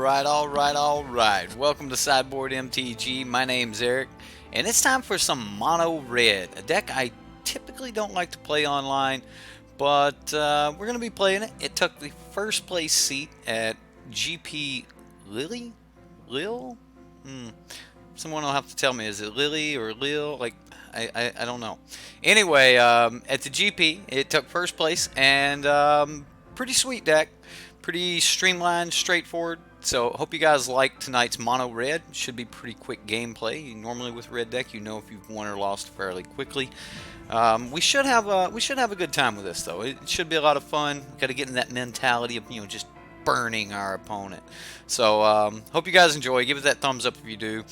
Alright. Welcome to Sideboard MTG. My name's Eric, and it's time for some Mono Red, a deck I typically don't like to play online, but we're going to be playing it. It took the first place seat at GP Lille? Someone will have to tell me, is it Lily or Lille? Like, I don't know. Anyway, at the GP, it took first place, and pretty sweet deck. Pretty streamlined, straightforward. So hope you guys like tonight's Mono Red. Should be pretty quick gameplay. Normally with Red deck, you know if you've won or lost fairly quickly. We should have a good time with this though. It should be a lot of fun. We got to get in that mentality of just burning our opponent. So hope you guys enjoy. Give it that thumbs up if you do.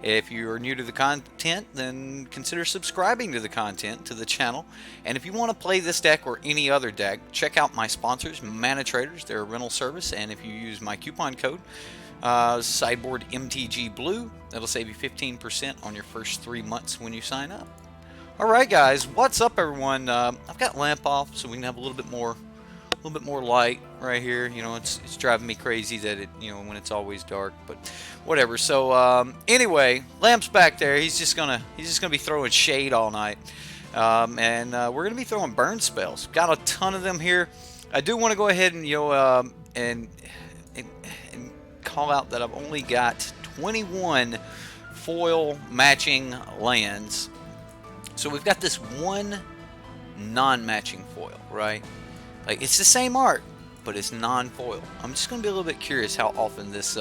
If you are new to the content, then consider subscribing to the content, to the channel. And if you want to play this deck or any other deck, check out my sponsors, manatraders. They're a rental service, and if you use my coupon code Sideboard MTG Blue, that'll save you 15% on your first 3 months when you sign up. Alright guys, what's up everyone? I've got lamp off so we can have a little bit more light right here. It's driving me crazy that it when it's always dark, but whatever. So anyway, Lamp's back there. He's just gonna be throwing shade all night, and we're gonna be throwing burn spells. Got a ton of them here. I do want to go ahead and and call out that I've only got 21 foil matching lands. So we've got this one non-matching foil, right? Like, it's the same art, but it's non-foil. I'm just going to be a little bit curious how often this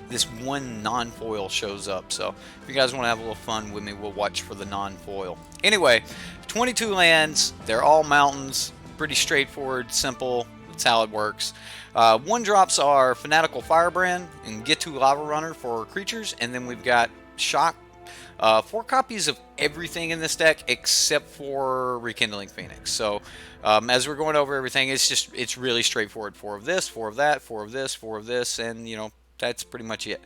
this one non-foil shows up. So if you guys want to have a little fun with me, we'll watch for the non-foil. Anyway, 22 lands. They're all mountains. Pretty straightforward, simple. That's how it works. One drops are Fanatical Firebrand and Get to Lava Runner for creatures, and then we've got Shock. 4 copies of everything in this deck except for Rekindling Phoenix. So as we're going over everything, it's really straightforward. 4 of this, 4 of that, 4 of this, 4 of this, and that's pretty much it.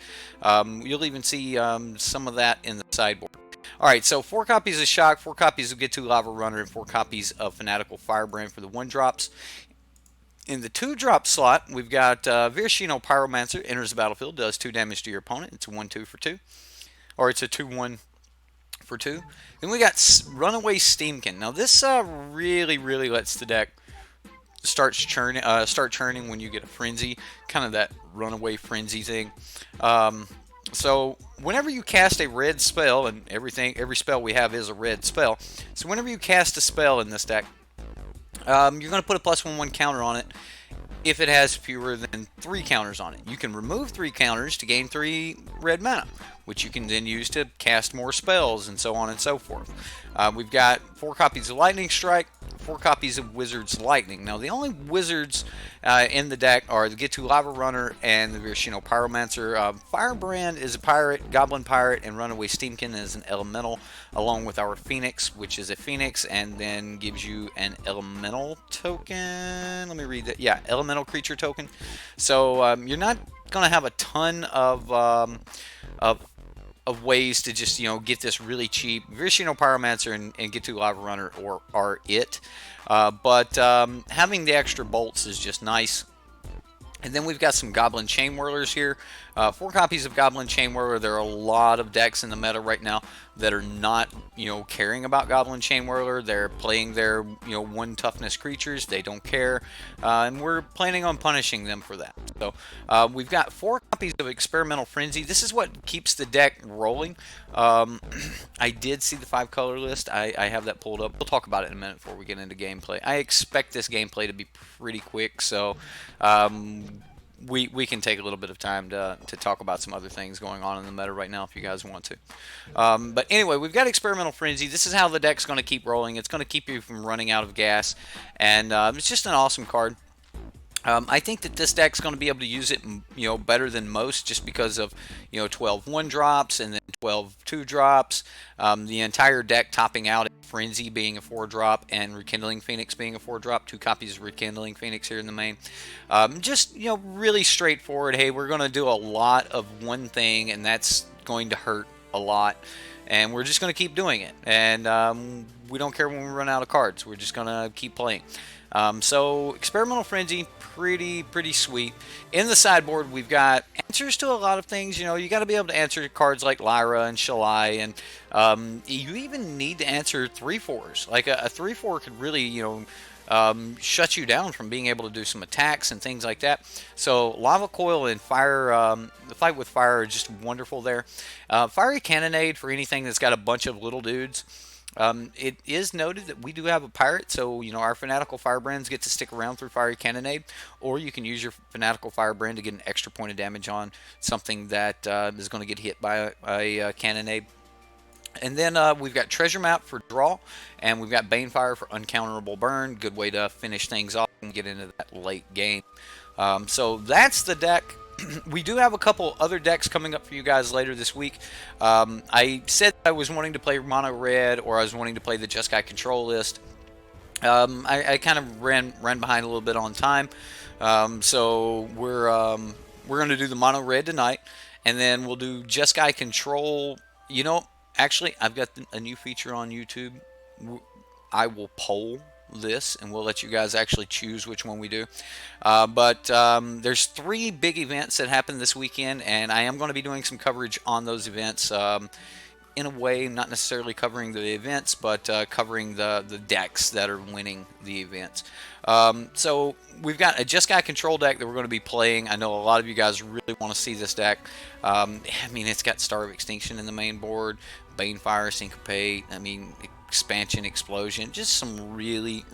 You'll even see some of that in the sideboard. Alright, so 4 copies of Shock, 4 copies of Get to Lava Runner, and 4 copies of Fanatical Firebrand for the 1-drops. In the 2-drop slot, we've got Virashino Pyromancer, enters the battlefield, does 2 damage to your opponent. It's a 1/2 for 2. Or it's a 2/1 for 2. Then we got Runaway Steamkin. Now this really lets the deck start churning when you get a frenzy, kind of that runaway frenzy thing. So whenever you cast a red spell, and every spell we have is a red spell. So whenever you cast a spell in this deck, you're going to put a +1/1 counter on it. If it has fewer than 3 counters on it, you can remove 3 counters to gain 3 red mana, which you can then use to cast more spells and so on and so forth. We've got 4 copies of Lightning Strike, 4 copies of Wizard's Lightning. Now the only wizards in the deck are the Get to Lava Runner and the Virashino Pyromancer. Firebrand is a pirate, Goblin Pirate, and Runaway Steamkin is an elemental, along with our Phoenix, which is a Phoenix, and then gives you an elemental token. Let me read that. Yeah, elemental creature token. So you're not going to have a ton of ways to just get this really cheap. Virashino Pyromancer and Get to Lava Runner are it, but having the extra bolts is just nice. And then we've got some Goblin Chain Whirlers here. 4 copies of Goblin Chain Whirler. There are a lot of decks in the meta right now that are not, caring about Goblin Chain Whirler. They're playing their, 1 toughness creatures. They don't care. And we're planning on punishing them for that. So we've got 4 copies of Experimental Frenzy. This is what keeps the deck rolling. I did see the 5-color list. I have that pulled up. We'll talk about it in a minute before we get into gameplay. I expect this gameplay to be pretty quick, so we can take a little bit of time to talk about some other things going on in the meta right now if you guys want to. But anyway, we've got Experimental Frenzy. This is how the deck's going to keep rolling. It's going to keep you from running out of gas, and it's just an awesome card. I think that this deck's going to be able to use it, better than most, just because of, 12 1-drops and then 12 2-drops. The entire deck topping out at Frenzy being a 4-drop and Rekindling Phoenix being a 4-drop. 2 copies of Rekindling Phoenix here in the main. Just, really straightforward. Hey, we're going to do a lot of one thing, and that's going to hurt a lot. And we're just going to keep doing it. And we don't care when we run out of cards. We're just going to keep playing. So Experimental Frenzy, pretty sweet. In the sideboard, we've got answers to a lot of things. You know, you got to be able to answer cards like Lyra and Shalai, and you even need to answer 3/4s. Like a 3/4 could really, you know, shut you down from being able to do some attacks and things like that. So Lava Coil and Fire, the Fight with Fire are just wonderful there. Fiery Cannonade for anything that's got a bunch of little dudes. It is noted that we do have a pirate, so you know our Fanatical Firebrands get to stick around through Fiery Cannonade, or you can use your Fanatical Firebrand to get an extra point of damage on something that is going to get hit by a Cannonade. And then we've got Treasure Map for draw, and we've got Banefire for uncounterable burn. Good way to finish things off and get into that late game. So that's the deck. We do have a couple other decks coming up for you guys later this week. I said I was wanting to play Mono Red, or I was wanting to play the Jeskai Control list. I kind of ran behind a little bit on time, so we're going to do the Mono Red tonight, and then we'll do Jeskai Control. You know, actually, I've got a new feature on YouTube. I will poll this, and we'll let you guys actually choose which one we do. But there's 3 big events that happen this weekend, and I am going to be doing some coverage on those events. In a way, not necessarily covering the events, but covering the decks that are winning the events. So we've got a Jeskai Control deck that we're going to be playing. I know a lot of you guys really want to see this deck. I mean, it's got Star of Extinction in the main board, Banefire, Syncopate, I mean, Expansion, Explosion, just some really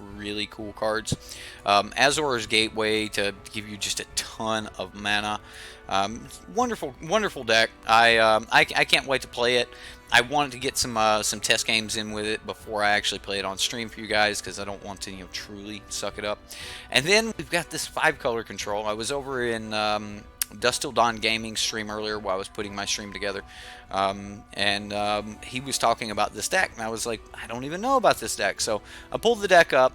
cool cards. Azor's Gateway to give you just a ton of mana. Wonderful deck. I can't wait to play it. I wanted to get some test games in with it before I actually play it on stream for you guys, because I don't want to, you know, truly suck it up. And then we've got this 5-color control. I was over in Dust Till Dawn Gaming stream earlier while I was putting my stream together, and he was talking about this deck, and I was like, I don't even know about this deck. So I pulled the deck up,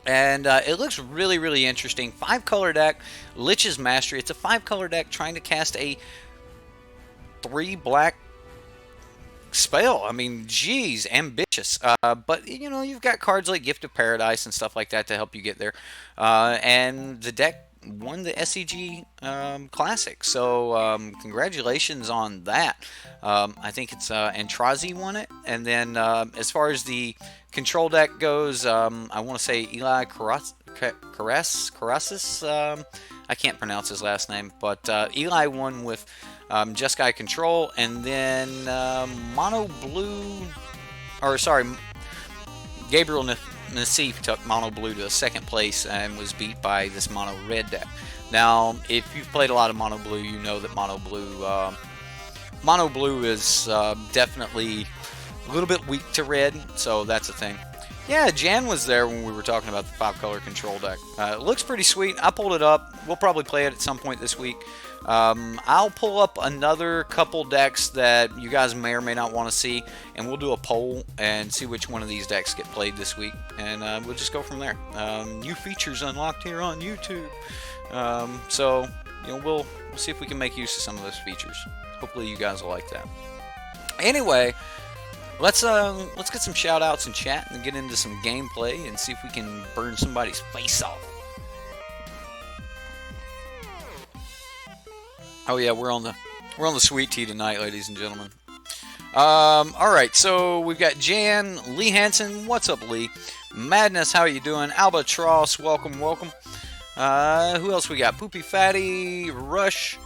and it looks really interesting. 5-color deck, Lich's Mastery. It's a 5-color deck trying to cast a 3 black spell. I mean, geez, ambitious. But you know, you've got cards like Gift of Paradise and stuff like that to help you get there. And the deck won the SCG Classic, so congratulations on that. I think it's Antrazi won it. And then as far as the control deck goes, I want to say Eli Karasis. I can't pronounce his last name, but Eli won with Jeskai Control, and then Mono Blue, or sorry, Gabriel Nassif took Mono Blue to second place and was beat by this Mono Red deck. Now, if you've played a lot of Mono Blue, you know that Mono Blue is definitely a little bit weak to red, so that's a thing. Yeah, Jan was there when we were talking about the 5-color control deck. It looks pretty sweet. I pulled it up. We'll probably play it at some point this week. I'll pull up another couple decks that you guys may or may not want to see, and we'll do a poll and see which one of these decks get played this week, and we'll just go from there. New features unlocked here on YouTube. So, you know, we'll see if we can make use of some of those features. Hopefully you guys will like that. Anyway, let's get some shout outs and chat and get into some gameplay and see if we can burn somebody's face off. Oh yeah, we're on the sweet tea tonight, ladies and gentlemen. All right, so we've got Jan, Lee Hansen. What's up, Lee? Madness, how are you doing? Albatross, welcome. Who else we got? Poopy Fatty, Rush.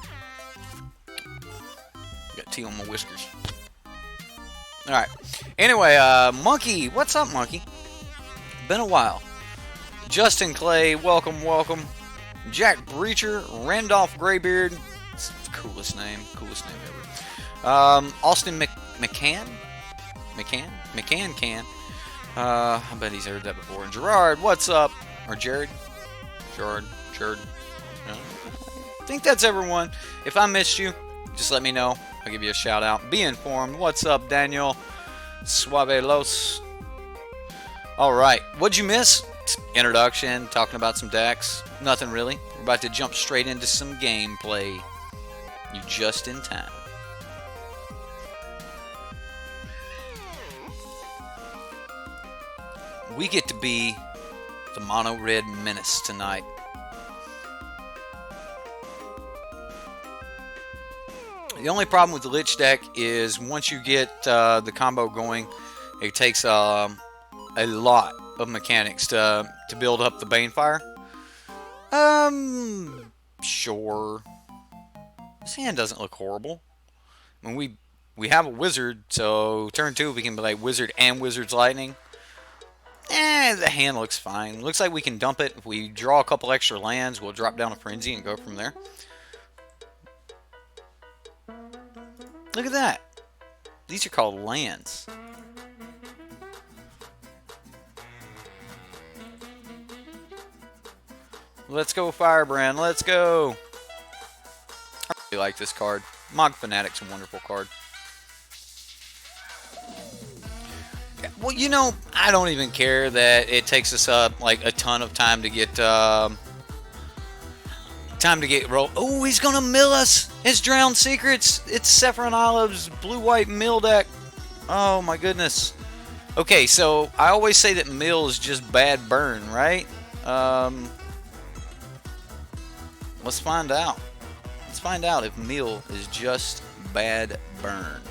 Got tea on my whiskers. All right. Anyway, Monkey, what's up, Monkey? Been a while. Justin Clay, welcome. Jack Breacher, Randolph Graybeard. It's the coolest name ever. Austin McCann. I bet he's heard that before. And Gerard, what's up? Or Jared. I think that's everyone. If I missed you, just let me know. I'll give you a shout out. Be informed. What's up, Daniel? Suavelos. Alright, what'd you miss? Introduction, talking about some decks. Nothing really. We're about to jump straight into some gameplay. You're just in time. We get to be The mono red menace tonight. The only problem with the Lich deck is once you get the combo going, it takes a lot of mechanics to build up the Banefire. Sure. This hand doesn't look horrible. I mean, we have a wizard, so turn 2 we can play wizard and wizard's lightning. The hand looks fine. Looks like we can dump it. If we draw a couple extra lands, we'll drop down a frenzy and go from there. Look at that. These are called lands. Let's go, Firebrand. Let's go. I really like this card. Mog Fanatic's a wonderful card. Well, you know, I don't even care that it takes us up like a ton of time to get rolled. Oh, he's gonna mill us. It's Drowned Secrets. It's Saffron Olive's blue-white mill deck. Oh my goodness. Okay, so I always say that mill is just bad burn, right? Let's find out. Let's find out if mill is just bad burn.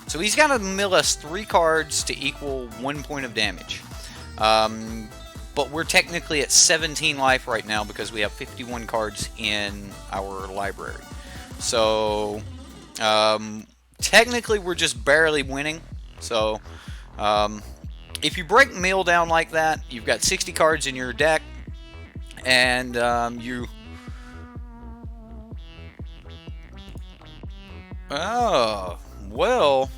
So he's got to mill us 3 cards to equal 1 point of damage. But we're technically at 17 life right now because we have 51 cards in our library. So technically we're just barely winning. So if you break mill down like that, you've got 60 cards in your deck, and oh, well,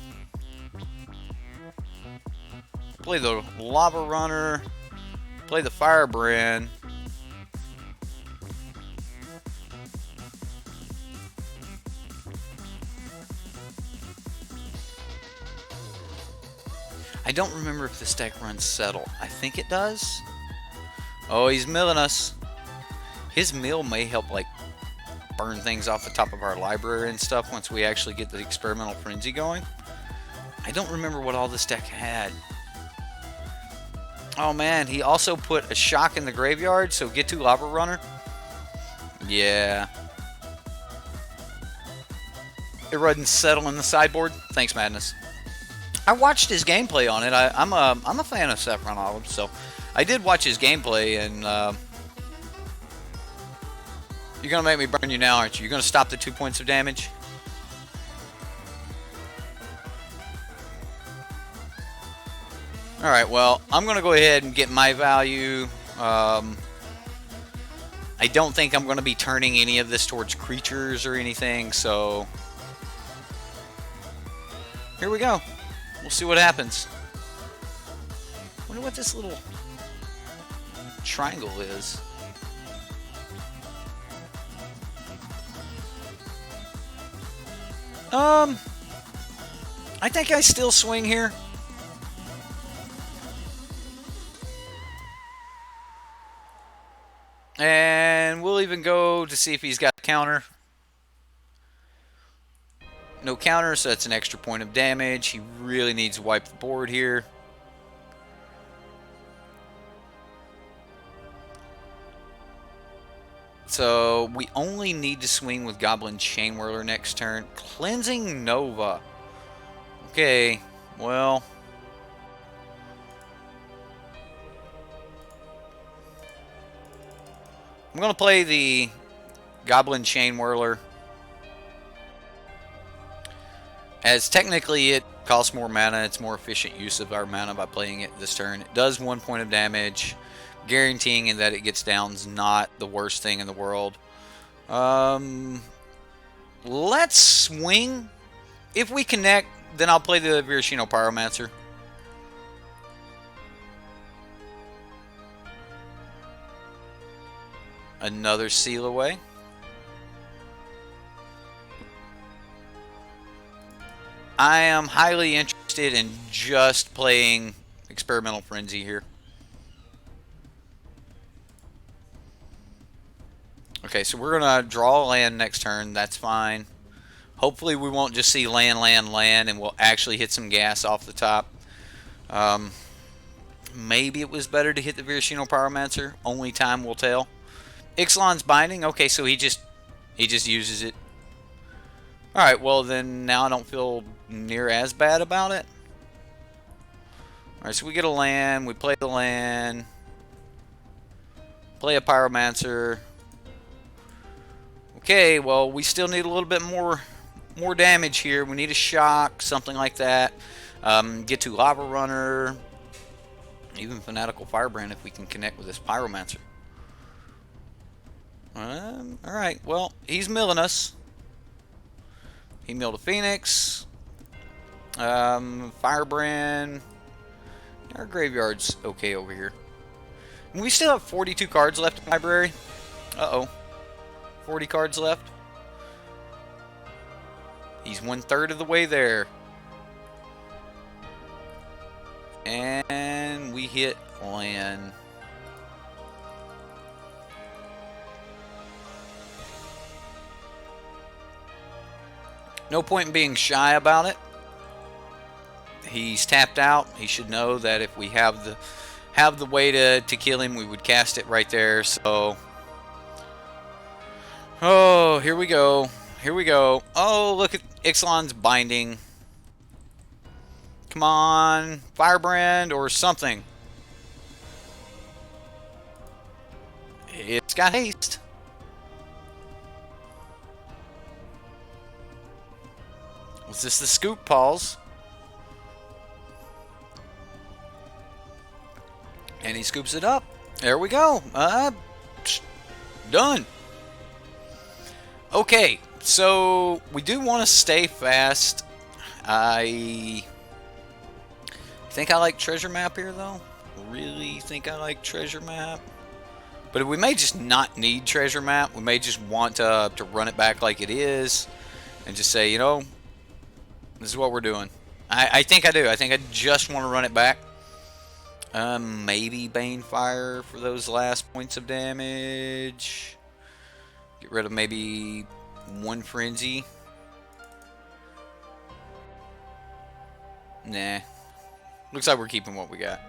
play the Lava Runner, play the Firebrand. I don't remember if this deck runs Settle. I think it does. Oh, he's milling us. His mill may help, like, burn things off the top of our library and stuff once we actually get the Experimental Frenzy going. I don't remember what all this deck had. Oh man, he also put a Shock in the graveyard, so get to Lava Runner. Yeah. It runs Settle in the sideboard. Thanks, Madness. I watched his gameplay on it. I'm a fan of Saffron Olive, so I did watch his gameplay, and you're gonna make me burn you now, aren't you? You're gonna stop the 2 points of damage. All right. Well, I'm gonna go ahead and get my value. I don't think I'm gonna be turning any of this towards creatures or anything, so here we go. We'll see what happens. Wonder what this little triangle is. I think I still swing here. And we'll even go to see if he's got a counter. No counter, so that's an extra point of damage. He really needs to wipe the board here. So we only need to swing with Goblin Chainwhirler next turn. Cleansing Nova. Okay, well, I'm going to play the Goblin Chainwhirler, as technically it costs more mana. It's more efficient use of our mana by playing it this turn. It does 1 point of damage. Guaranteeing that it gets down is not the worst thing in the world. Let's swing. If we connect, then I'll play the Virashino Pyromancer. Another Seal Away. I am highly interested in just playing Experimental Frenzy here. Okay, so we're going to draw a land next turn. That's fine. Hopefully we won't just see land, land, land, and we'll actually hit some gas off the top. Maybe it was better to hit the Virashino Pyromancer. Only time will tell. Ixalan's binding. Okay, so he just uses it. Alright, well then now I don't feel near as bad about it. Alright, so we get a land. We play the land. Play a Pyromancer. Okay, well we still need a little bit more damage here. We need a shock, something like that. Get to Lava Runner. Even Fanatical Firebrand if we can connect with this Pyromancer. Alright, well, he's milling us. He milled a Phoenix. Firebrand. Our graveyard's okay over here. And we still have 42 cards left in the library. Uh-oh. 40 cards left. He's 1/3 of the way there. And we hit land. No point in being shy about it. He's tapped out. He should know that if we have the way to kill him, we would cast it right there. So, oh, here we go. Here we go. Oh, look at Ixalan's binding. Come on, Firebrand or something. It's got haste. Was this the scoop, Pauls? And he scoops it up. There we go. Done. Okay, so we do want to stay fast. I think I like treasure map here, though. Really think I like treasure map. But we may just not need treasure map. We may just want to run it back like it is. And just say, you know, this is what we're doing. I think I do. I think I just want to run it back. Maybe Banefire for those last points of damage. Get rid of maybe one Frenzy. Nah. Looks like we're keeping what we got.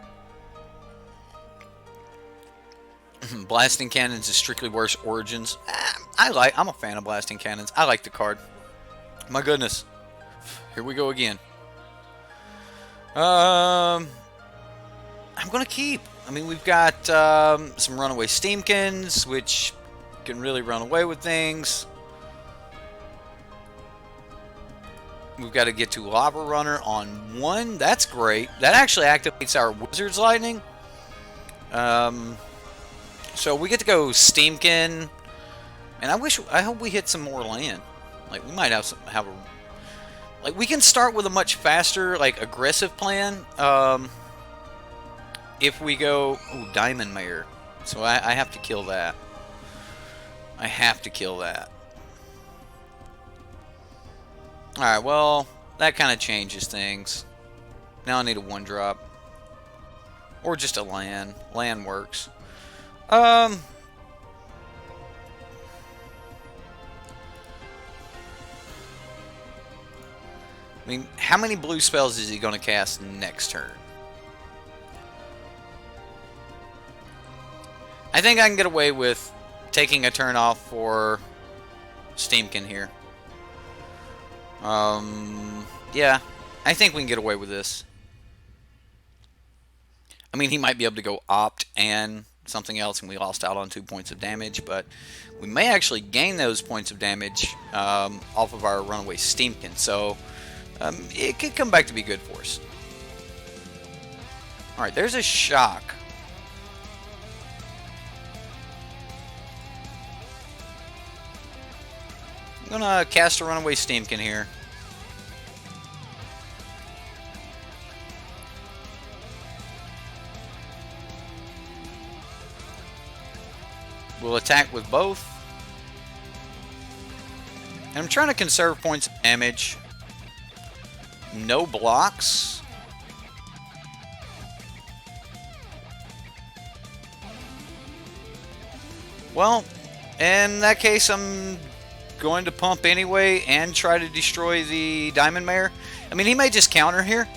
Blasting Cannons is strictly worse Origins. I'm a fan of Blasting Cannons. I like the card. My goodness. Here we go again. I'm going to keep. I mean, we've got some Runaway Steamkins, which can really run away with things. We've got to get to Lava Runner on 1. That's great. That actually activates our Wizard's Lightning. So we get to go Steamkin. And I hope we hit some more land. Like, we might have like, we can start with a much faster, like, aggressive plan. If we go... Ooh, Diamond Mare. So I have to kill that. I have to kill that. Alright, well, that kind of changes things. Now I need a 1-drop. Or just a land. Land works. I mean, how many blue spells is he going to cast next turn? I think I can get away with taking a turn off for Steamkin here. Yeah, I think we can get away with this. I mean, he might be able to go Opt and something else, and we lost out on 2 points of damage, but we may actually gain those points of damage off of our Runaway Steamkin, so it could come back to be good for us. Alright, there's a shock. I'm gonna cast a Runaway Steamkin here. We'll attack with both. And I'm trying to conserve points of damage. No blocks. Well, in that case, I'm going to pump anyway and try to destroy the Diamond Mare. I mean, he may just counter here.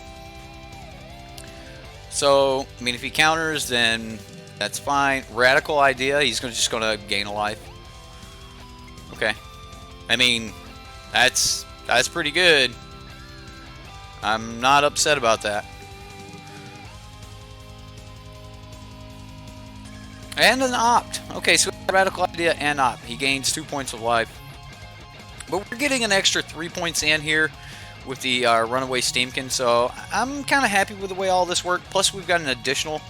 So, I mean, if he counters, then that's fine. Radical idea. He's just going to gain a life. Okay. I mean, that's pretty good. I'm not upset about that. And an opt. Okay, so radical idea and opt. He gains 2 points of life. But we're getting an extra 3 points in here with the runaway Steamkin, so I'm kind of happy with the way all this worked. Plus, we've got an additional,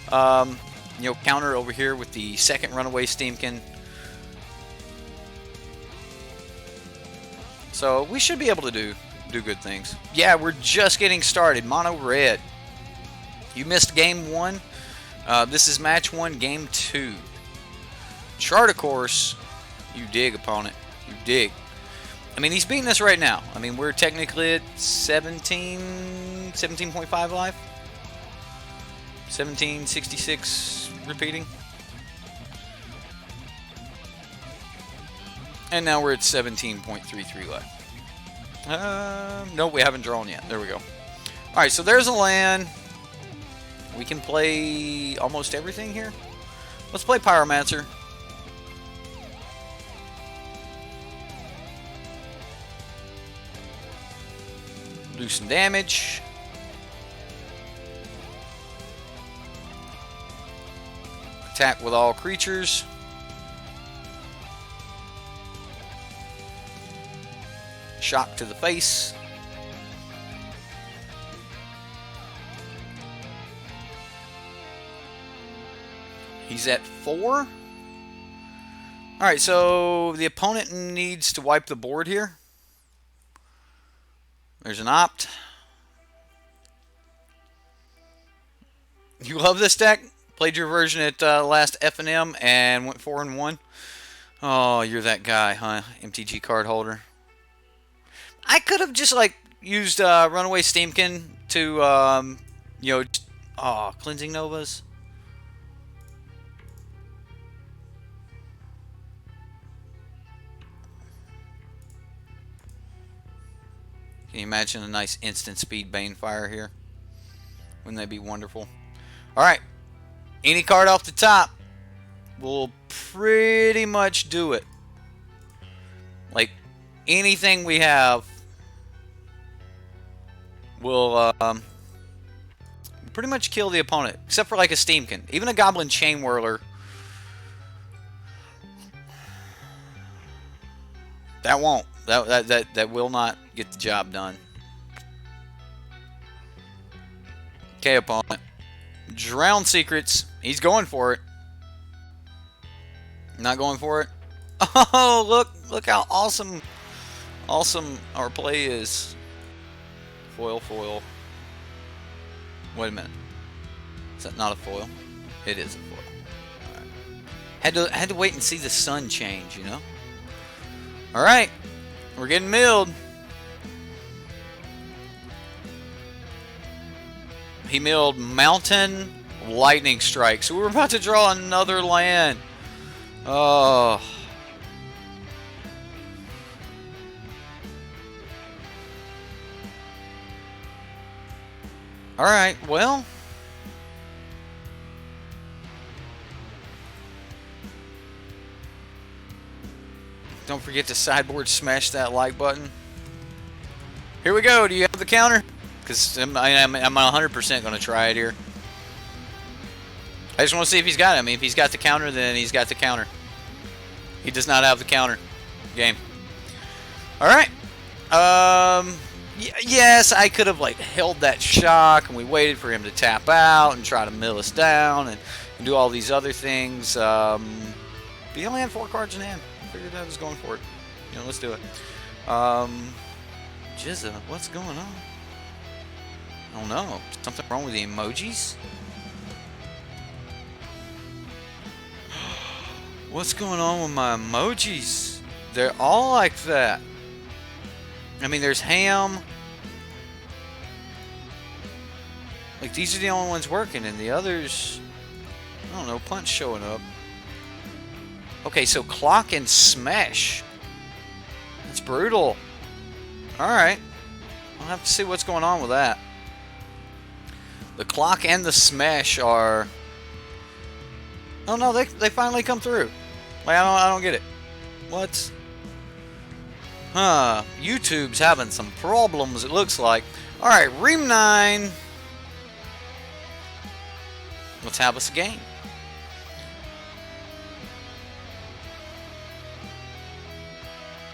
counter over here with the second runaway Steamkin. So we should be able to do good things. Yeah, we're just getting started. Mono red. You missed game 1. This is match 1, game 2. Chart, of course. You dig, opponent. You dig. I mean, he's beating us right now. I mean, we're technically at 17.5 life. 1766 repeating. And now we're at 17.33 life. No, we haven't drawn yet. There we go. Alright, so there's a land. We can play almost everything here. Let's play Pyromancer. Do some damage. Attack with all creatures. Shock to the face. He's at 4. Alright, so the opponent needs to wipe the board here. There's an opt. You love this deck? Played your version at last F&M and went 4-1. Oh, you're that guy, huh? MTG card holder. I could have just like used Runaway Steamkin to, Cleansing Novas. Can you imagine a nice instant speed Banefire here? Wouldn't that be wonderful? Alright. Any card off the top will pretty much do it. Like, anything we have will pretty much kill the opponent. Except for like a Steamkin. Even a Goblin Chain Whirler. That won't. That will not get the job done. Okay, opponent. Drown Secrets. He's going for it. Not going for it. Oh, look how awesome our play is. Foil. Wait a minute. Is that not a foil? It is a foil. Alright. Had to wait and see the sun change, you know? Alright. We're getting milled. He milled Mountain Lightning Strike. So we're about to draw another land. Oh. Alright, well. Don't forget to sideboard smash that like button. Here we go. Do you have the counter? Because I'm 100% going to try it here. I just want to see if he's got it. I mean, if he's got the counter, then he's got the counter. He does not have the counter. Game. Alright. Yes, I could have like held that shock and we waited for him to tap out and try to mill us down and do all these other things. But he only had 4 cards in hand. I figured I was going for it. You know, let's do it. Jizza, what's going on? Oh no, something wrong with the emojis? What's going on with my emojis? They're all like that. I mean, there's ham. Like, these are the only ones working, and the others, I don't know, punch showing up. Okay, so clock and smash. That's brutal. Alright. I'll have to see what's going on with that. The clock and the smash are... Oh no, they finally come through. Like, I don't get it. What? Huh. YouTube's having some problems, it looks like. Alright, Ream 9. Let's have us a game.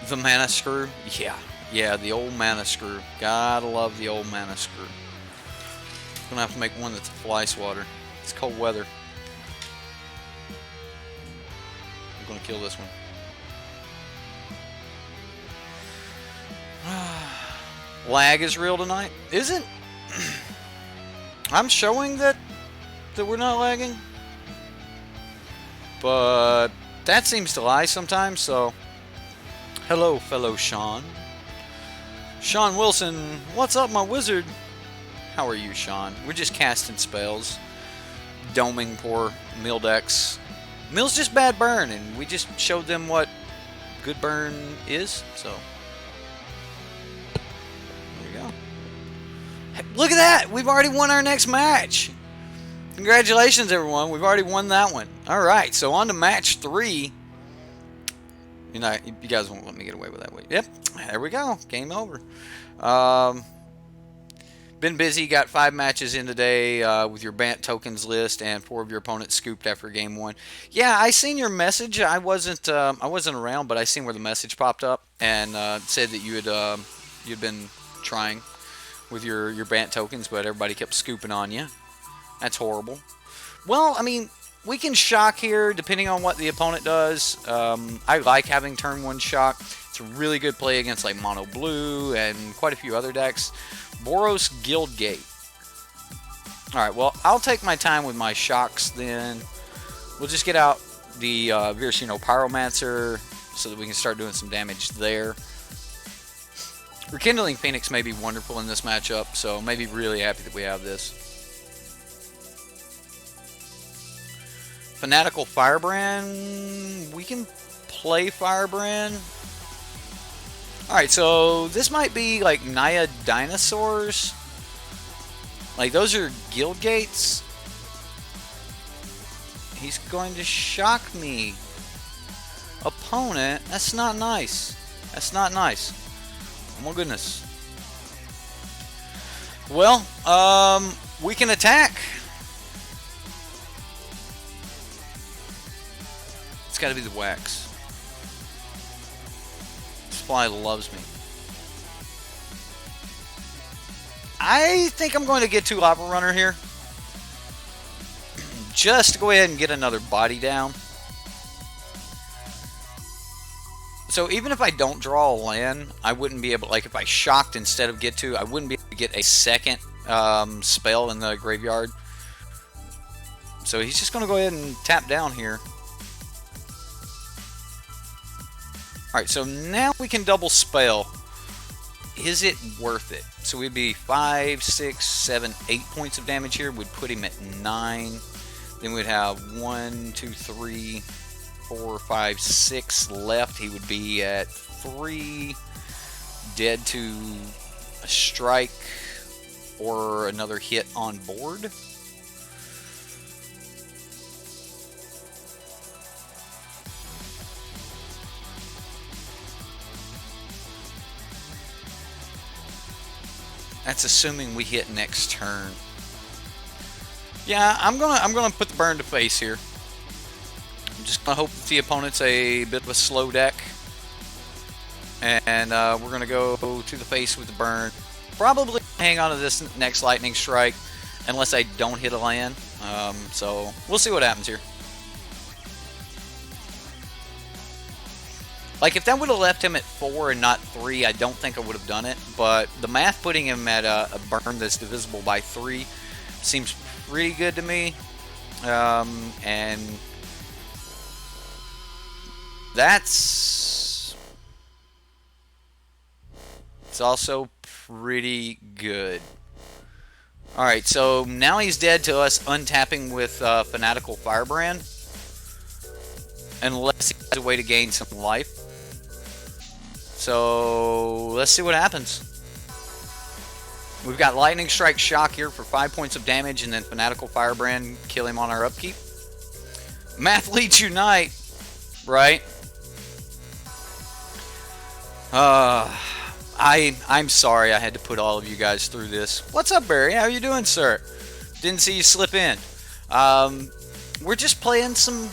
The mana screw? Yeah, the old mana screw. Gotta love the old mana screw. Gonna have to make one that's a fly swatter. It's cold weather. I'm gonna kill this one. Lag is real tonight? Is it? I'm showing that we're not lagging. But that seems to lie sometimes, so... Hello, fellow Sean. Sean Wilson, what's up, my wizard? How are you, Sean? We're just casting spells. Doming poor Mill decks. Mill's just bad burn, and we just showed them what good burn is, so... There you go. Hey, look at that! We've already won our next match! Congratulations, everyone. We've already won that one. Alright, so on to match 3. You know, you guys won't let me get away with that. Yep, there we go. Game over. Been busy. Got 5 matches in today with your Bant tokens list, and 4 of your opponents scooped after game 1. Yeah, I seen your message. I wasn't around, but I seen where the message popped up and said that you'd been trying with your Bant tokens, but everybody kept scooping on you. That's horrible. Well, I mean, we can shock here depending on what the opponent does. I like having turn 1 shock. It's a really good play against like Mono Blue and quite a few other decks. Boros Guildgate. Alright, well, I'll take my time with my shocks then. We'll just get out the Virusino Pyromancer so that we can start doing some damage there. Rekindling Phoenix may be wonderful in this matchup, so I'm maybe really happy that we have this. Fanatical Firebrand. We can play Firebrand. Alright, so this might be like Naya Dinosaurs. Like, those are Guild Gates. He's going to shock me. Opponent. That's not nice. That's not nice. Oh my goodness. Well, we can attack. It's got to be the wax. This fly loves me. I think I'm going to get 2 Lava Runner here. Just to go ahead and get another body down. So even if I don't draw a land, I wouldn't be able, like if I shocked instead of get 2, I wouldn't be able to get a second spell in the graveyard. So he's just going to go ahead and tap down here. Alright, so now we can double spell. Is it worth it? So we'd be 5, 6, 7, 8 points of damage here. We'd put him at 9. Then we'd have 1, 2, 3, 4, 5, 6 left. He would be at 3. Dead to a strike or another hit on board. That's assuming we hit next turn. Yeah, I'm gonna put the burn to face here. I'm just gonna hope that the opponent's a bit of a slow deck, and we're gonna go to the face with the burn. Probably hang on to this next lightning strike, unless I don't hit a land. So we'll see what happens here. Like, if that would have left him at 4 and not 3, I don't think I would have done it. But the math putting him at a burn that's divisible by 3 seems pretty good to me. And it's also pretty good. Alright, so now he's dead to us untapping with Fanatical Firebrand. Unless he has a way to gain some life. So let's see what happens. We've got Lightning Strike Shock here for 5 points of damage, and then Fanatical Firebrand, kill him on our upkeep. Mathlete Unite, right? I'm sorry I had to put all of you guys through this. What's up, Barry? How you doing, sir? Didn't see you slip in. We're just playing some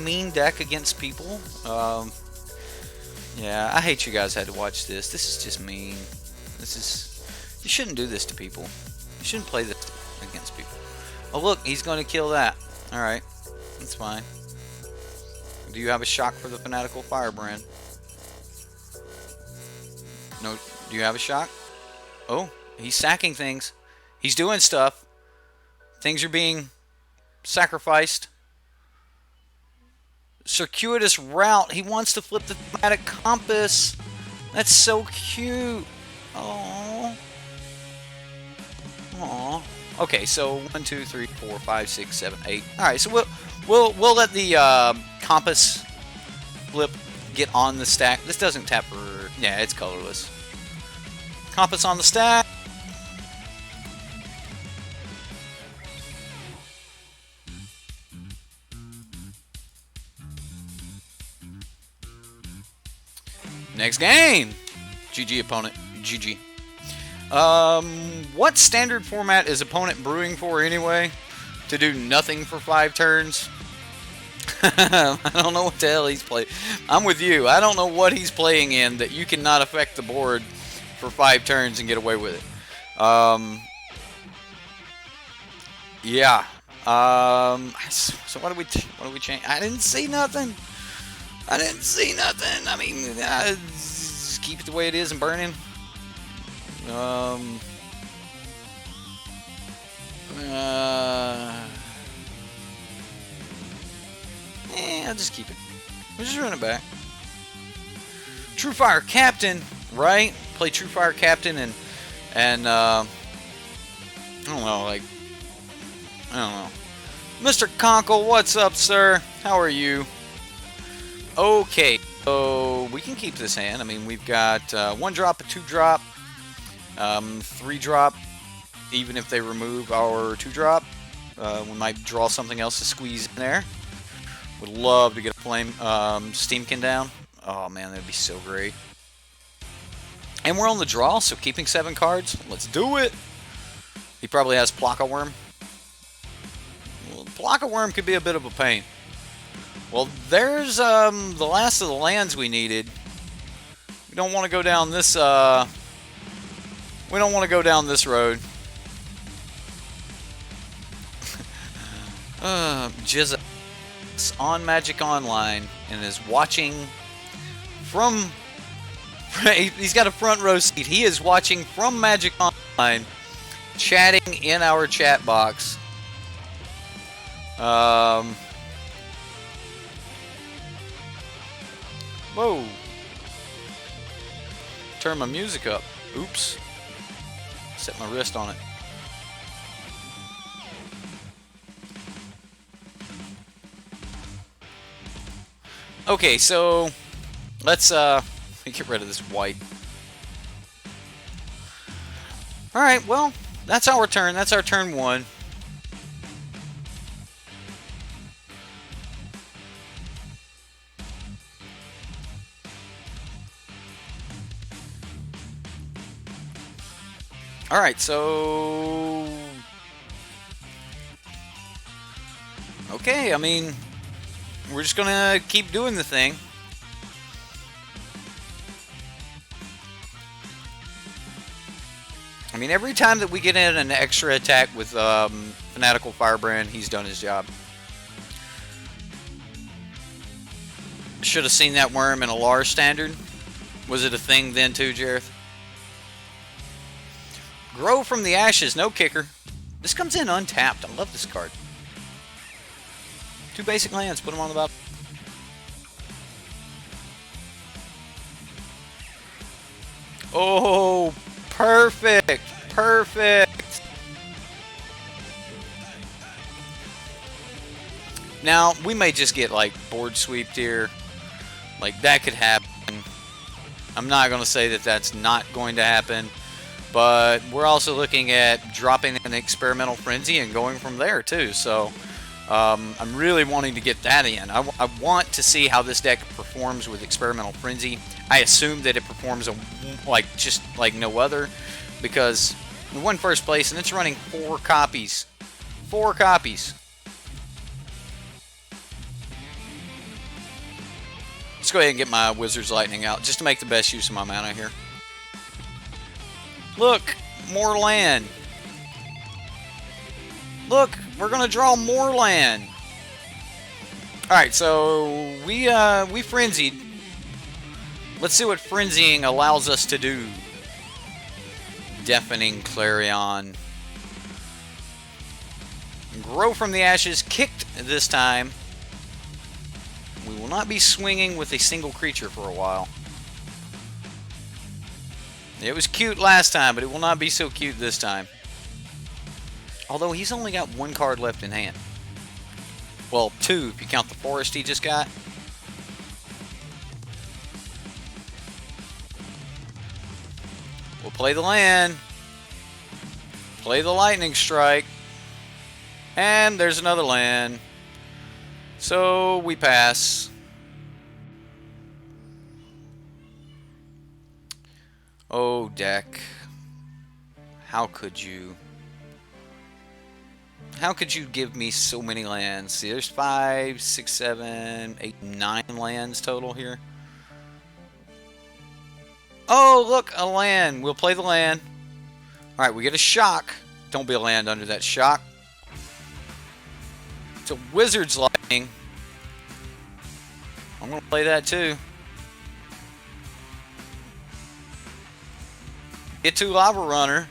mean deck against people. Yeah, I hate you guys had to watch this. This is just mean. You shouldn't do this to people. You shouldn't play this against people. Oh, look, he's going to kill that. Alright, that's fine. Do you have a shock for the Fanatical Firebrand? No, do you have a shock? Oh, he's sacking things. He's doing stuff. Things are being sacrificed. Circuitous route. He wants to flip the thematic compass. That's so cute. Oh. Aw. Okay, so 1, 2, 3, 4, 5, 6, 7, 8. All right, so we'll let the compass flip get on the stack. This doesn't tap for... Yeah, it's colorless. Compass on the stack. Next game. GG, opponent. GG. What standard format is opponent brewing for anyway? To do nothing for 5 turns? I don't know what the hell he's playing. I'm with you. I don't know what he's playing in that you cannot affect the board for 5 turns and get away with it. Yeah. So what do we change? I didn't see nothing. I mean, just keep it the way it is and burn him. I'll just keep it. We'll just run it back. True Fire Captain, right? Play True Fire Captain and I don't know, like, I don't know. Mr. Conkle, what's up, sir? How are you? Okay, so we can keep this hand. I mean, we've got 1 drop, a 2 drop, 3 drop. Even if they remove our 2 drop, we might draw something else to squeeze in there. Would love to get a flame Steamkin down. Oh man, that'd be so great. And we're on the draw, so keeping 7 cards. Let's do it. He probably has Plaka Worm. Well, Plaka Worm could be a bit of a pain. Well, there's the last of the lands we needed. We don't want to go down this. We don't want to go down this road. Izzet on Magic Online and is watching from. He's got a front row seat. He is watching from Magic Online, chatting in our chat box. Whoa. Turn my music up. Oops. Set my wrist on it. Okay, so let's get rid of this white. Alright, well, that's our turn. That's our turn 1. Alright, so... Okay, I mean, we're just gonna keep doing the thing. I mean, every time that we get in an extra attack with Fanatical Firebrand, he's done his job. Should have seen that worm in a Lars standard. Was it a thing then too, Jareth? Grow from the Ashes, no kicker. This comes in untapped. I love this card. 2 basic lands, put them on the bottom. Oh, perfect. Perfect. Now, we may just get, like, board sweeped here. Like, that could happen. I'm not going to say that that's not going to happen, but we're also looking at dropping an experimental frenzy and going from there too. So I'm really wanting to get that in. I want to see how this deck performs with experimental frenzy. I assume that it performs just like no other, because we won first place and it's running 4 copies. 4 copies. Let's go ahead and get my Wizard's Lightning out just to make the best use of my mana here. Look, more land. Look, we're gonna draw more land. All right, so we frenzied. Let's see what frenzying allows us to do. Deafening Clarion. Grow from the Ashes, kicked this time. We will not be swinging with a single creature for a while. It was cute last time, but it will not be so cute this time. Although he's only got 1 card left in hand. Well, 2 if you count the forest he just got. We'll play the land. Play the lightning strike. And there's another land. So we pass. Oh, deck. How could you? How could you give me so many lands? See, there's 5, 6, 7, 8, 9 lands total here. Oh, look, a land. We'll play the land. Alright, we get a shock. Don't be a land under that shock. It's a Wizard's Lightning. I'm going to play that too. Get 2 Lava Runner.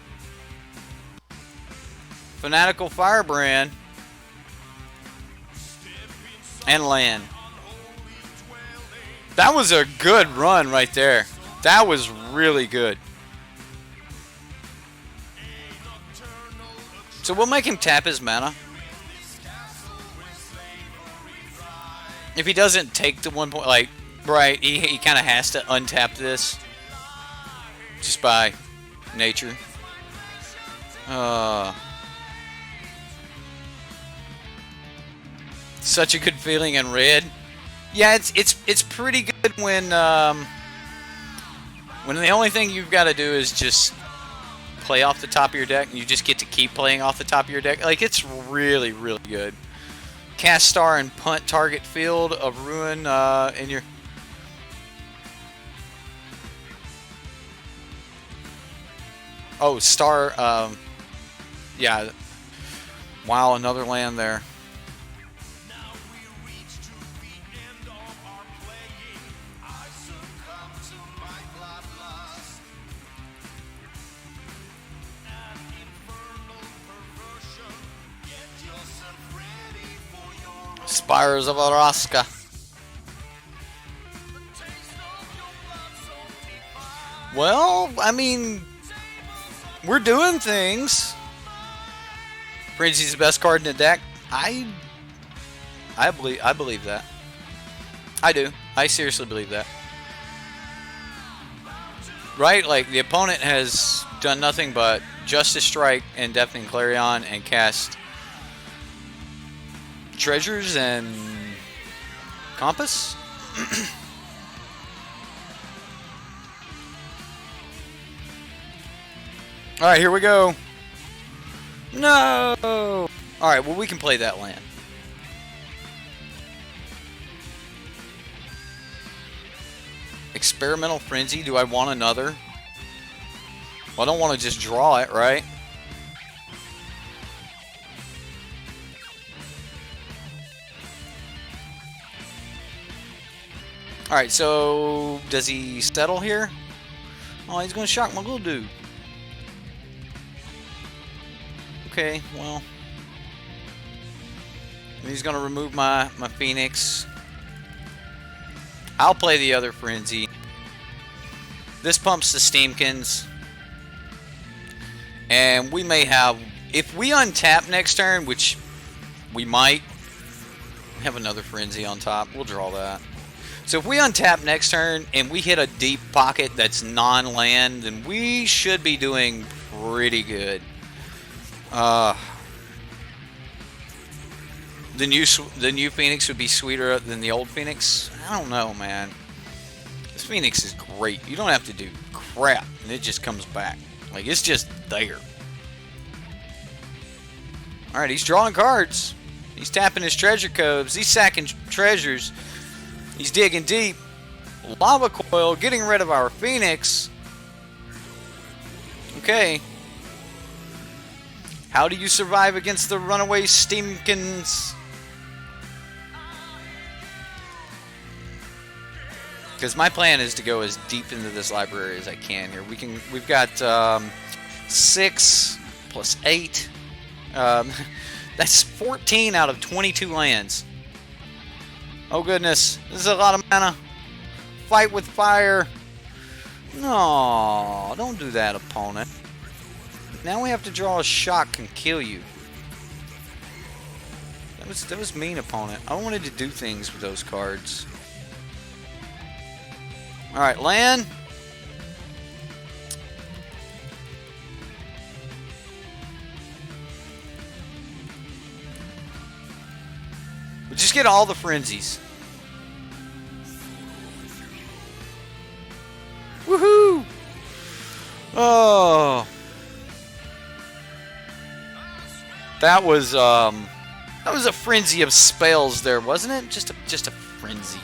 Fanatical Firebrand. And land. That was a good run right there. That was really good. So we'll make him tap his mana. If he doesn't take the 1 point, like, right, he kind of has to untap this. Just by nature. Such a good feeling in red. Yeah, it's pretty good when the only thing you've got to do is just play off the top of your deck, and you just get to keep playing off the top of your deck. Like, it's really, really good. Cast Star and punt target field of ruin in your... Oh, Star, yeah. Wow, another land there. Spires of Araska. Well, I mean, we're doing things. Frenzy's the best card in the deck. I believe that. I do. I seriously believe that. Right? Like, the opponent has done nothing but Justice Strike and Deafening Clarion and cast Treasures and Compass. Alright, here we go. No! Alright, well, we can play that land. Experimental Frenzy. Do I want another? Well, I don't want to just draw it, right? Alright, so does he settle here? Oh, he's going to shock my little dude. Okay, well. He's going to remove my Phoenix. I'll play the other Frenzy. This pumps the Steamkins. And we may have... If we untap next turn, which we might, have another Frenzy on top. We'll draw that. So if we untap next turn and we hit a deep pocket that's non-land, then we should be doing pretty good. The new Phoenix would be sweeter than the old Phoenix. I don't know, man. This Phoenix is great. You don't have to do crap, and it just comes back. Like, it's just there. All right, he's drawing cards. He's tapping his treasure coves. He's sacking treasures. He's digging deep. Lava coil, getting rid of our Phoenix. Okay. How do you survive against the runaway Steamkins? Because my plan is to go as deep into this library as I can here. We've got 6 plus 8. That's 14 out of 22 lands. Oh goodness, this is a lot of mana. Fight with fire. No, don't do that, opponent. Now we have to draw a shock and kill you. That was mean, opponent. I wanted to do things with those cards. Alright, land. We'll just get all the frenzies. Woohoo! Oh. That was a frenzy of spells there, wasn't it? Just a frenzy.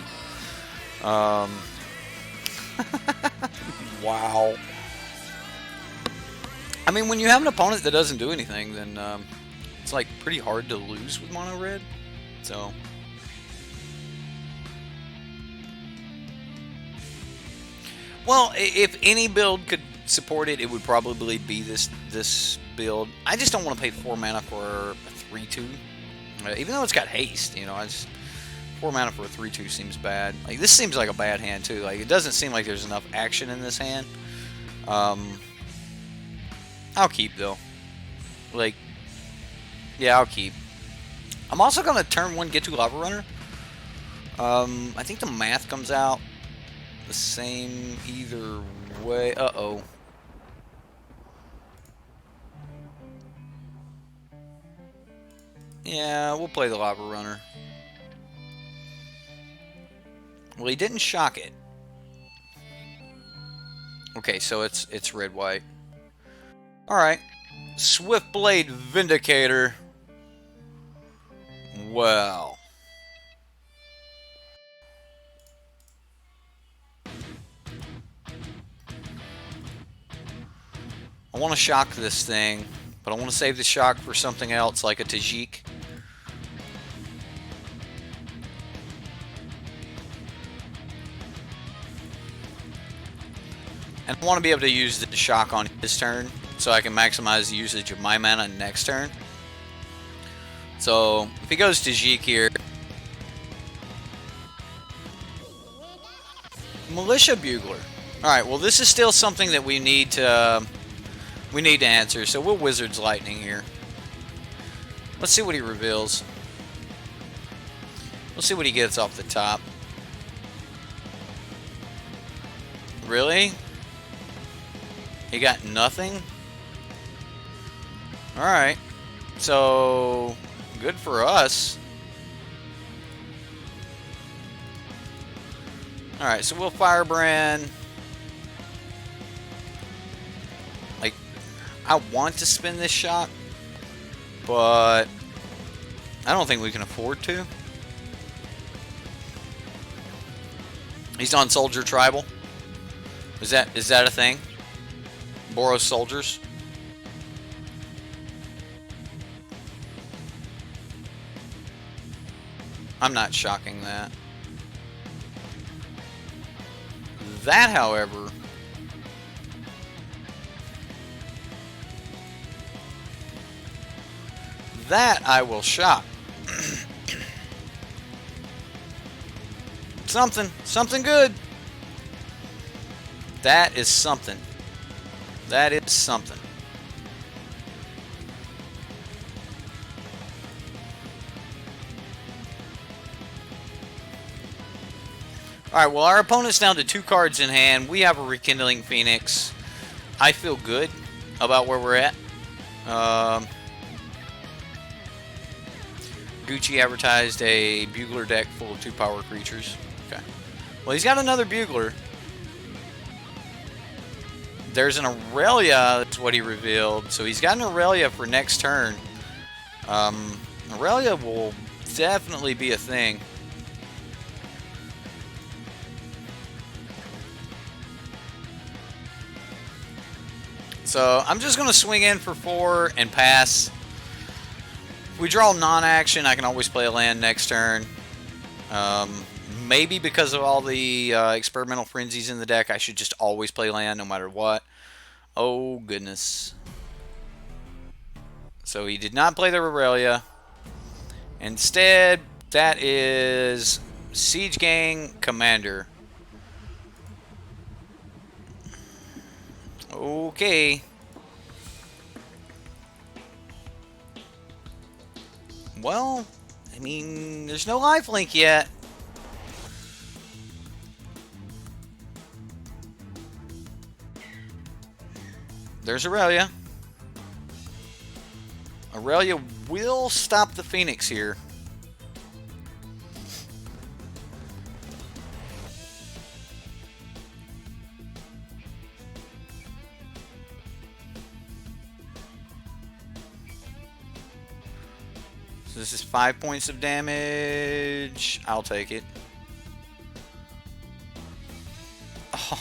Wow. I mean, when you have an opponent that doesn't do anything, then it's like pretty hard to lose with mono red. So, well, if any build could support it, it would probably be this build. I just don't want to pay 4 mana for a 3/2, even though it's got haste. You know, 4 mana for a 3/2 seems bad. Like, this seems like a bad hand too. Like, it doesn't seem like there's enough action in this hand. I'll keep though. Like, yeah, I'll keep. I'm also gonna turn 1 get to Lava Runner. I think the math comes out the same either way. Uh-oh. Yeah, we'll play the Lava Runner. Well, he didn't shock it. Okay, so it's red-white. Alright. Swiftblade Vindicator. Well. I want to shock this thing, but I want to save the shock for something else, like a Tajik. And I want to be able to use the shock on his turn, so I can maximize the usage of my mana next turn. So, if he goes Tajik here... Militia Bugler. Alright, well this is still something that we need to answer, so we'll Wizard's Lightning here. Let's see what he reveals. We'll see what he gets off the top. Really? He got nothing? Alright. So, good for us. Alright, so we'll Firebrand. Like, I want to spin this shot, but I don't think we can afford to. He's on Soldier Tribal. Is that a thing? Boros soldiers. I'm not shocking that. That, however, that I will shock. Something good. That is something. That is something. Alright, well, our opponent's down to 2 cards in hand. We have a Rekindling Phoenix. I feel good about where we're at. Gucci advertised a Bugler deck full of 2 power creatures. Okay. Well, he's got another Bugler. There's an Aurelia, that's what he revealed. So he's got an Aurelia for next turn. Aurelia will definitely be a thing. So I'm just going to swing in for 4 and pass. If we draw non-action, I can always play a land next turn. Maybe because of all the experimental frenzies in the deck, I should just always play land no matter what. Oh, goodness. So he did not play the Aurelia. Instead, that is Siege Gang Commander. Okay. Well, I mean, there's no lifelink yet. There's Aurelia. Aurelia will stop the Phoenix here. So this is 5 points of damage. I'll take it.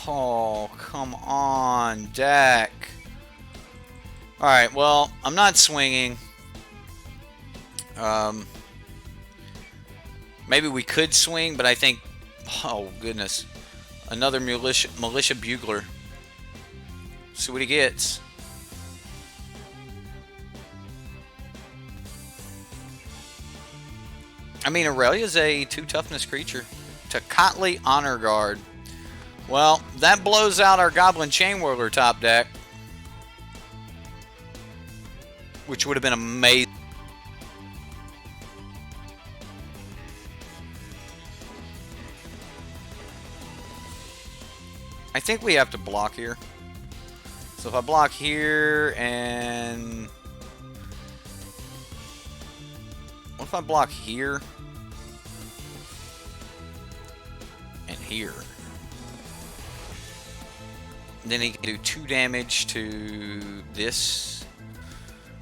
Oh, come on, deck. Alright, well, I'm not swinging. Maybe we could swing, but I think... Oh, goodness. Another Militia Bugler. See what he gets. I mean, Aurelia's a 2 toughness creature. Tocatli Honor Guard. Well, that blows out our Goblin Chainwhirler top deck. Which would have been amazing. I think we have to block here. So if I block here and... What if I block here? And here. Then he can do 2 damage to this.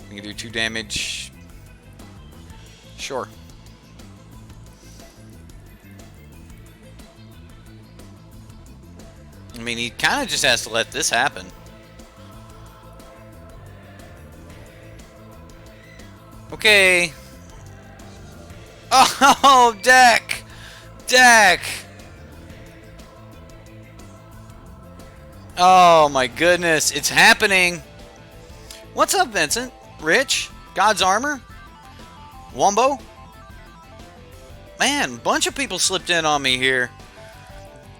We can do 2 damage. Sure. I mean, he kind of just has to let this happen. Okay. Oh, deck! Deck! Oh my goodness, it's happening! What's up, Vincent? Rich? God's Armor? Wombo? Man, a bunch of people slipped in on me here.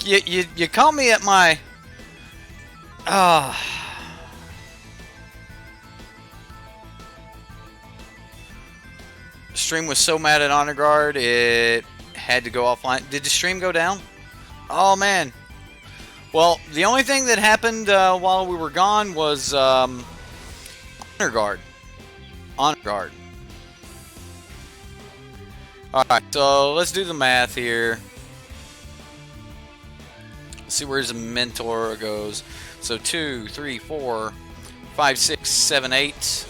You caught me at my... Stream was so mad at Honor Guard, it had to go offline. Did the stream go down? Oh, man. Well, the only thing that happened while we were gone was Honor Guard. Honor Guard. Alright, so let's do the math here. Let's see where his Mentor goes. So 2, 3, 4, 5, 6, 7, 8.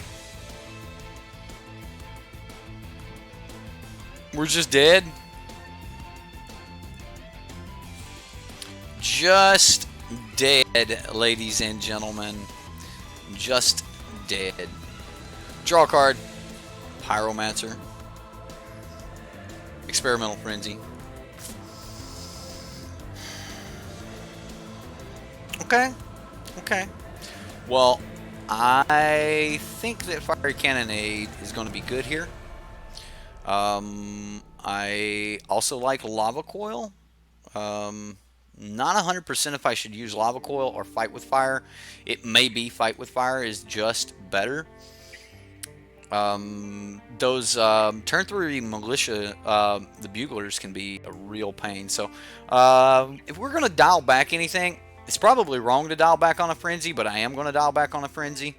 We're just dead. Just dead, ladies and gentlemen. Just dead. Draw a card. Pyromancer. Experimental Frenzy. Okay. Okay. Well, I think that Fiery Cannonade is going to be good here. I also like Lava Coil. Not 100% if I should use Lava Coil or Fight with Fire. It may be Fight with Fire is just better. Those turn 3 militia, the buglers can be a real pain. So if we're going to dial back anything, it's probably wrong to dial back on a frenzy, but I am going to dial back on a frenzy.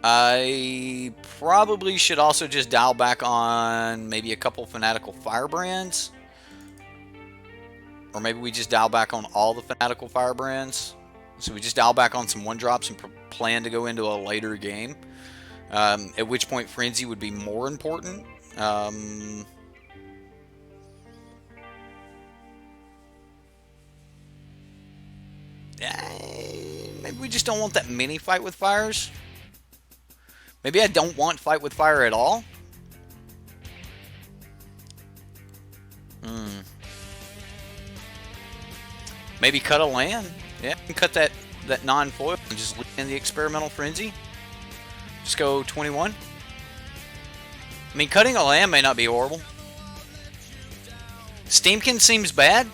I probably should also just dial back on maybe a couple fanatical firebrands. Or maybe we just dial back on all the fanatical firebrands. So we just dial back on some 1-drops and plan to go into a later game. At which point frenzy would be more important. Maybe we just don't want that many fight with fires. Maybe I don't want fight with fire at all. Maybe cut a land. Yeah, cut that non-foil and just leave in the experimental frenzy. Just go 21. I mean, cutting a land may not be horrible. Steamkin seems bad.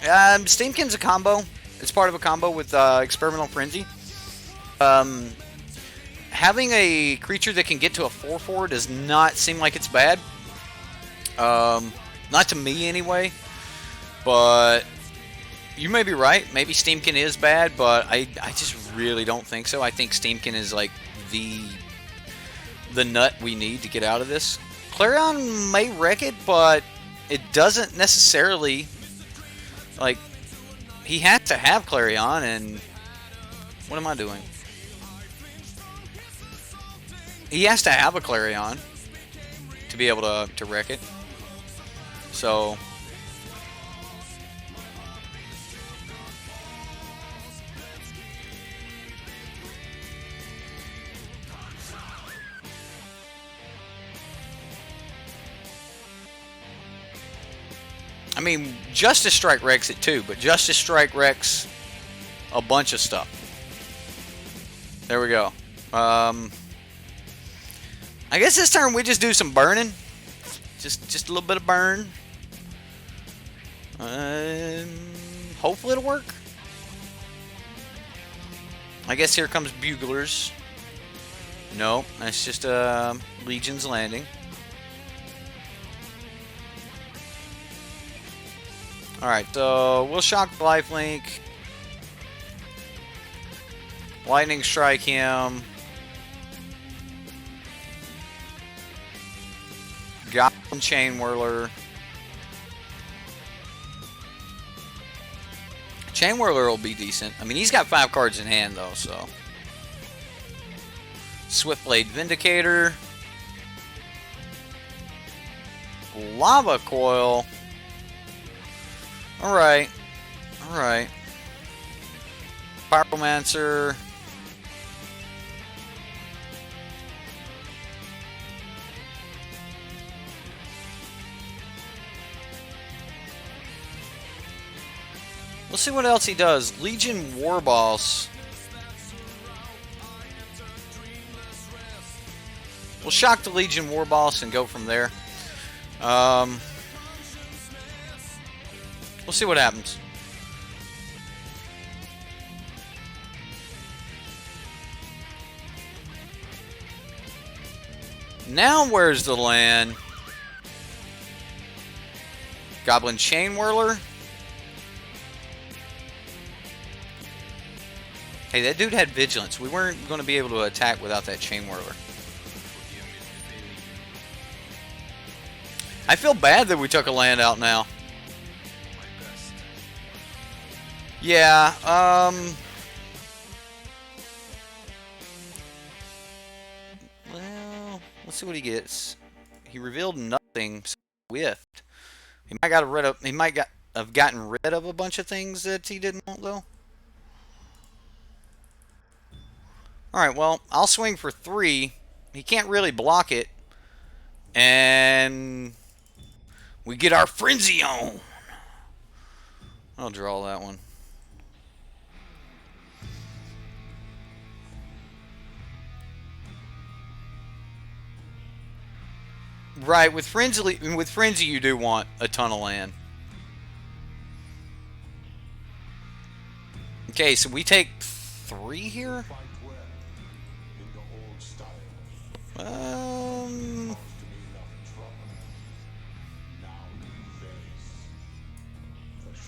Steamkin's a combo. It's part of a combo with experimental frenzy. Having a creature that can get to a 4/4 does not seem like it's bad. Not to me anyway. But you may be right. Maybe Steamkin is bad, but I just really don't think so. I think Steamkin is like the nut we need to get out of this. Clarion may wreck it, but it doesn't necessarily, like, he has to have Clarion, and what am I doing? He has to have a Clarion to be able to wreck it. So I mean, Justice Strike wrecks it too, but Justice Strike wrecks a bunch of stuff. There we go. I guess this turn we just do some burning. Just a little bit of burn. Hopefully it'll work. I guess here comes Buglers. No, that's just Legion's Landing. Alright, so we'll shock the lifelink. Lightning strike him. Goblin Chain Whirler. Chain Whirler will be decent. I mean, he's got 5 cards in hand, though, so. Swiftblade Vindicator. Lava Coil. Alright. Alright. Pyromancer. We'll see what else he does. Legion Warboss. We'll shock the Legion Warboss and go from there. We'll see what happens. Now where's the land? Goblin Chain Whirler. Hey, that dude had Vigilance. We weren't going to be able to attack without that Chain Whirler. I feel bad that we took a land out now. Yeah, well, let's see what he gets. He revealed nothing, so whiffed. He might have gotten rid of a bunch of things that he didn't want, though. Alright, well, I'll swing for 3. He can't really block it. And we get our Frenzy on. I'll draw that one. Right, with Frenzy you do want a ton of land. Okay, so we take 3 here?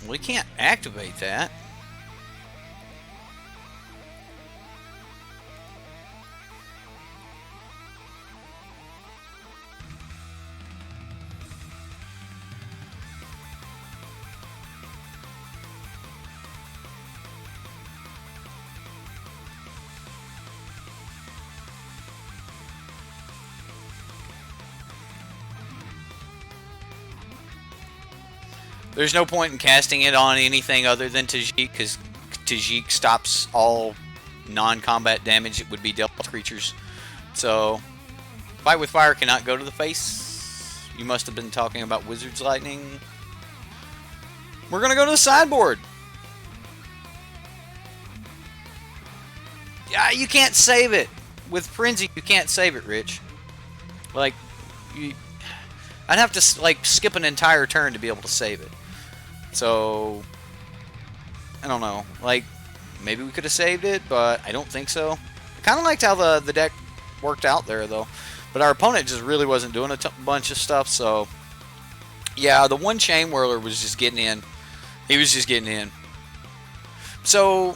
We can't activate that. There's no point in casting it on anything other than Tajik, because Tajik stops all non-combat damage that would be dealt to creatures. So, Fight with Fire cannot go to the face. You must have been talking about Wizard's Lightning. We're going to go to the sideboard. Yeah, you can't save it. With Frenzy, you can't save it, Rich. Like, I'd have to, like, skip an entire turn to be able to save it. So, I don't know. Like, maybe we could have saved it, but I don't think so. I kind of liked how the deck worked out there, though. But our opponent just really wasn't doing a bunch of stuff, so... Yeah, the one Chain Whirler was just getting in. He was just getting in. So,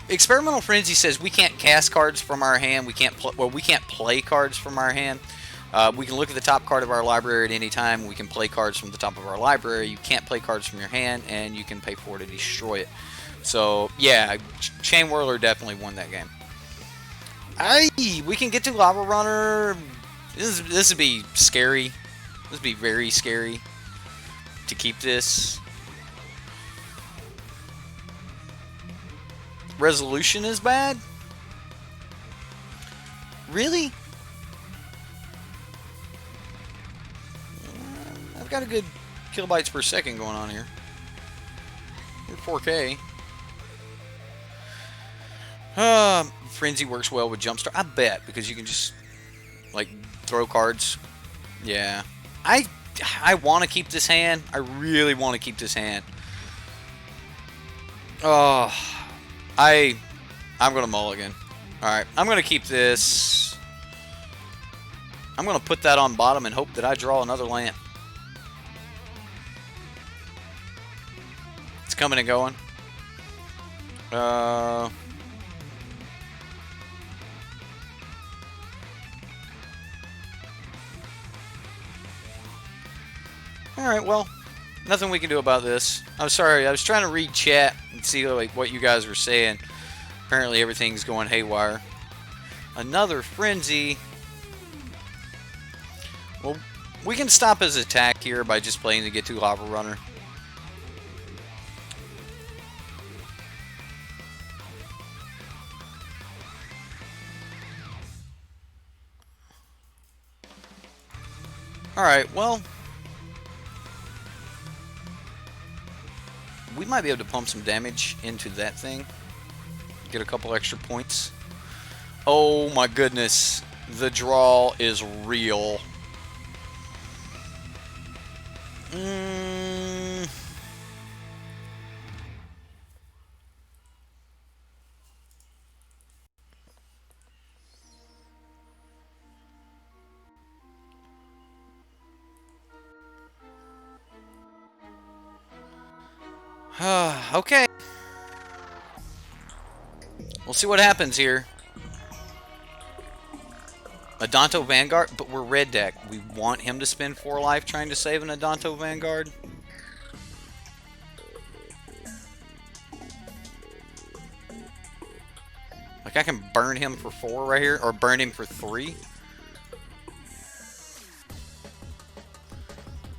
Experimental Frenzy says we can't cast cards from our hand. We can't play cards from our hand. We can look at the top card of our library at any time. We can play cards from the top of our library. You can't play cards from your hand, and you can pay for it to destroy it. So, yeah, Chain Whirler definitely won that game. We can get to Lava Runner. This would be scary. This would be very scary to keep this. Resolution is bad? Really? I've got a good kilobytes per second going on here. We're 4K. Frenzy works well with Jumpstart. I bet, because you can just, like, throw cards. Yeah. I want to keep this hand. I really want to keep this hand. Oh, I'm going to mulligan. Alright, I'm going to keep this. I'm going to put that on bottom and hope that I draw another land. It's coming and going. Alright, well, nothing we can do about this. I'm sorry, I was trying to read chat and see like what you guys were saying. Apparently everything's going haywire. Another Frenzy. Well, we can stop his attack here by just playing the Get to Lava Runner. Alright, well, we might be able to pump some damage into that thing. Get a couple extra points. Oh my goodness. The draw is real. Okay. We'll see what happens here. Adanto Vanguard, but we're red deck. We want him to spend 4 life trying to save an Adanto Vanguard. Like, I can burn him for 4 right here, or burn him for 3.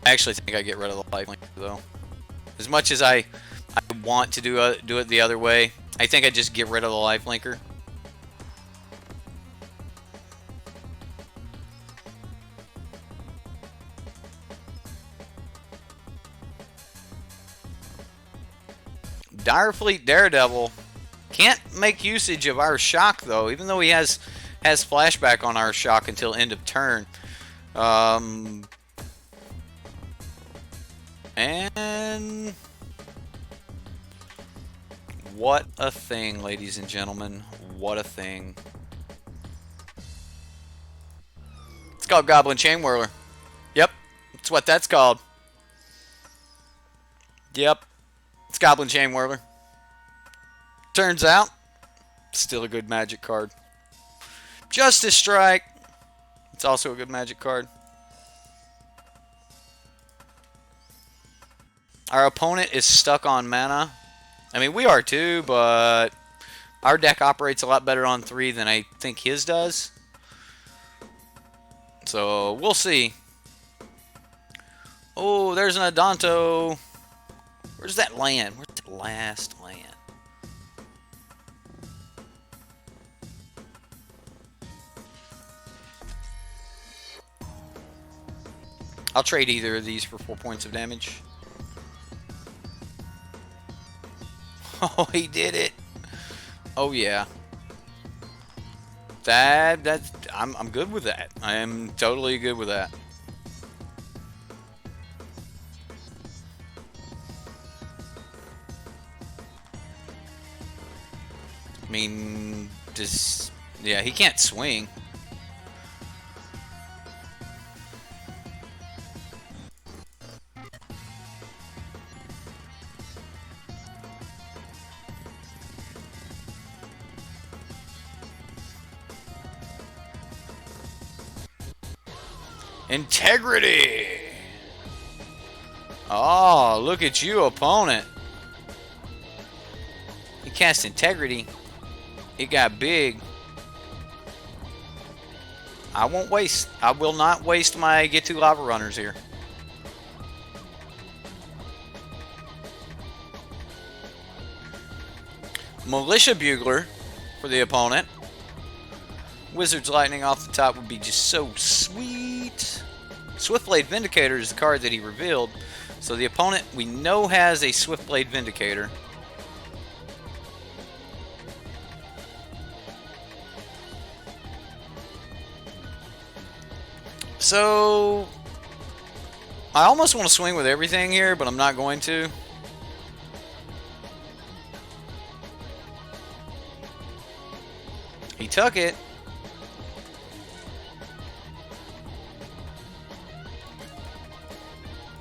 I actually think I get rid of the life link, though. As much as I want to do it the other way, I think I just get rid of the life linker. Direfleet Daredevil can't make usage of our shock, though, even though he has flashback on our shock until end of turn. And what a thing, ladies and gentlemen. What a thing. It's called Goblin Chain Whirler. Yep, that's what that's called. Yep, it's Goblin Chain Whirler. Turns out, still a good Magic card. Justice Strike. It's also a good Magic card. Our opponent is stuck on mana. I mean, we are too, but our deck operates a lot better on 3 than I think his does. So, we'll see. Oh, there's an Adonto. Where's that land? Where's the last land? I'll trade either of these for 4 points of damage. Oh, he did it. Oh yeah. I'm good with that. I am totally good with that. I mean, yeah, he can't swing. Integrity! Oh, look at you, opponent. He cast Integrity. It got big. I won't waste. I will not waste my Get 2 Lava Runners here. Militia Bugler for the opponent. Wizard's Lightning off the top would be just so sweet. Swiftblade Vindicator is the card that he revealed. So the opponent we know has a Swiftblade Vindicator. So I almost want to swing with everything here, but I'm not going to. He took it.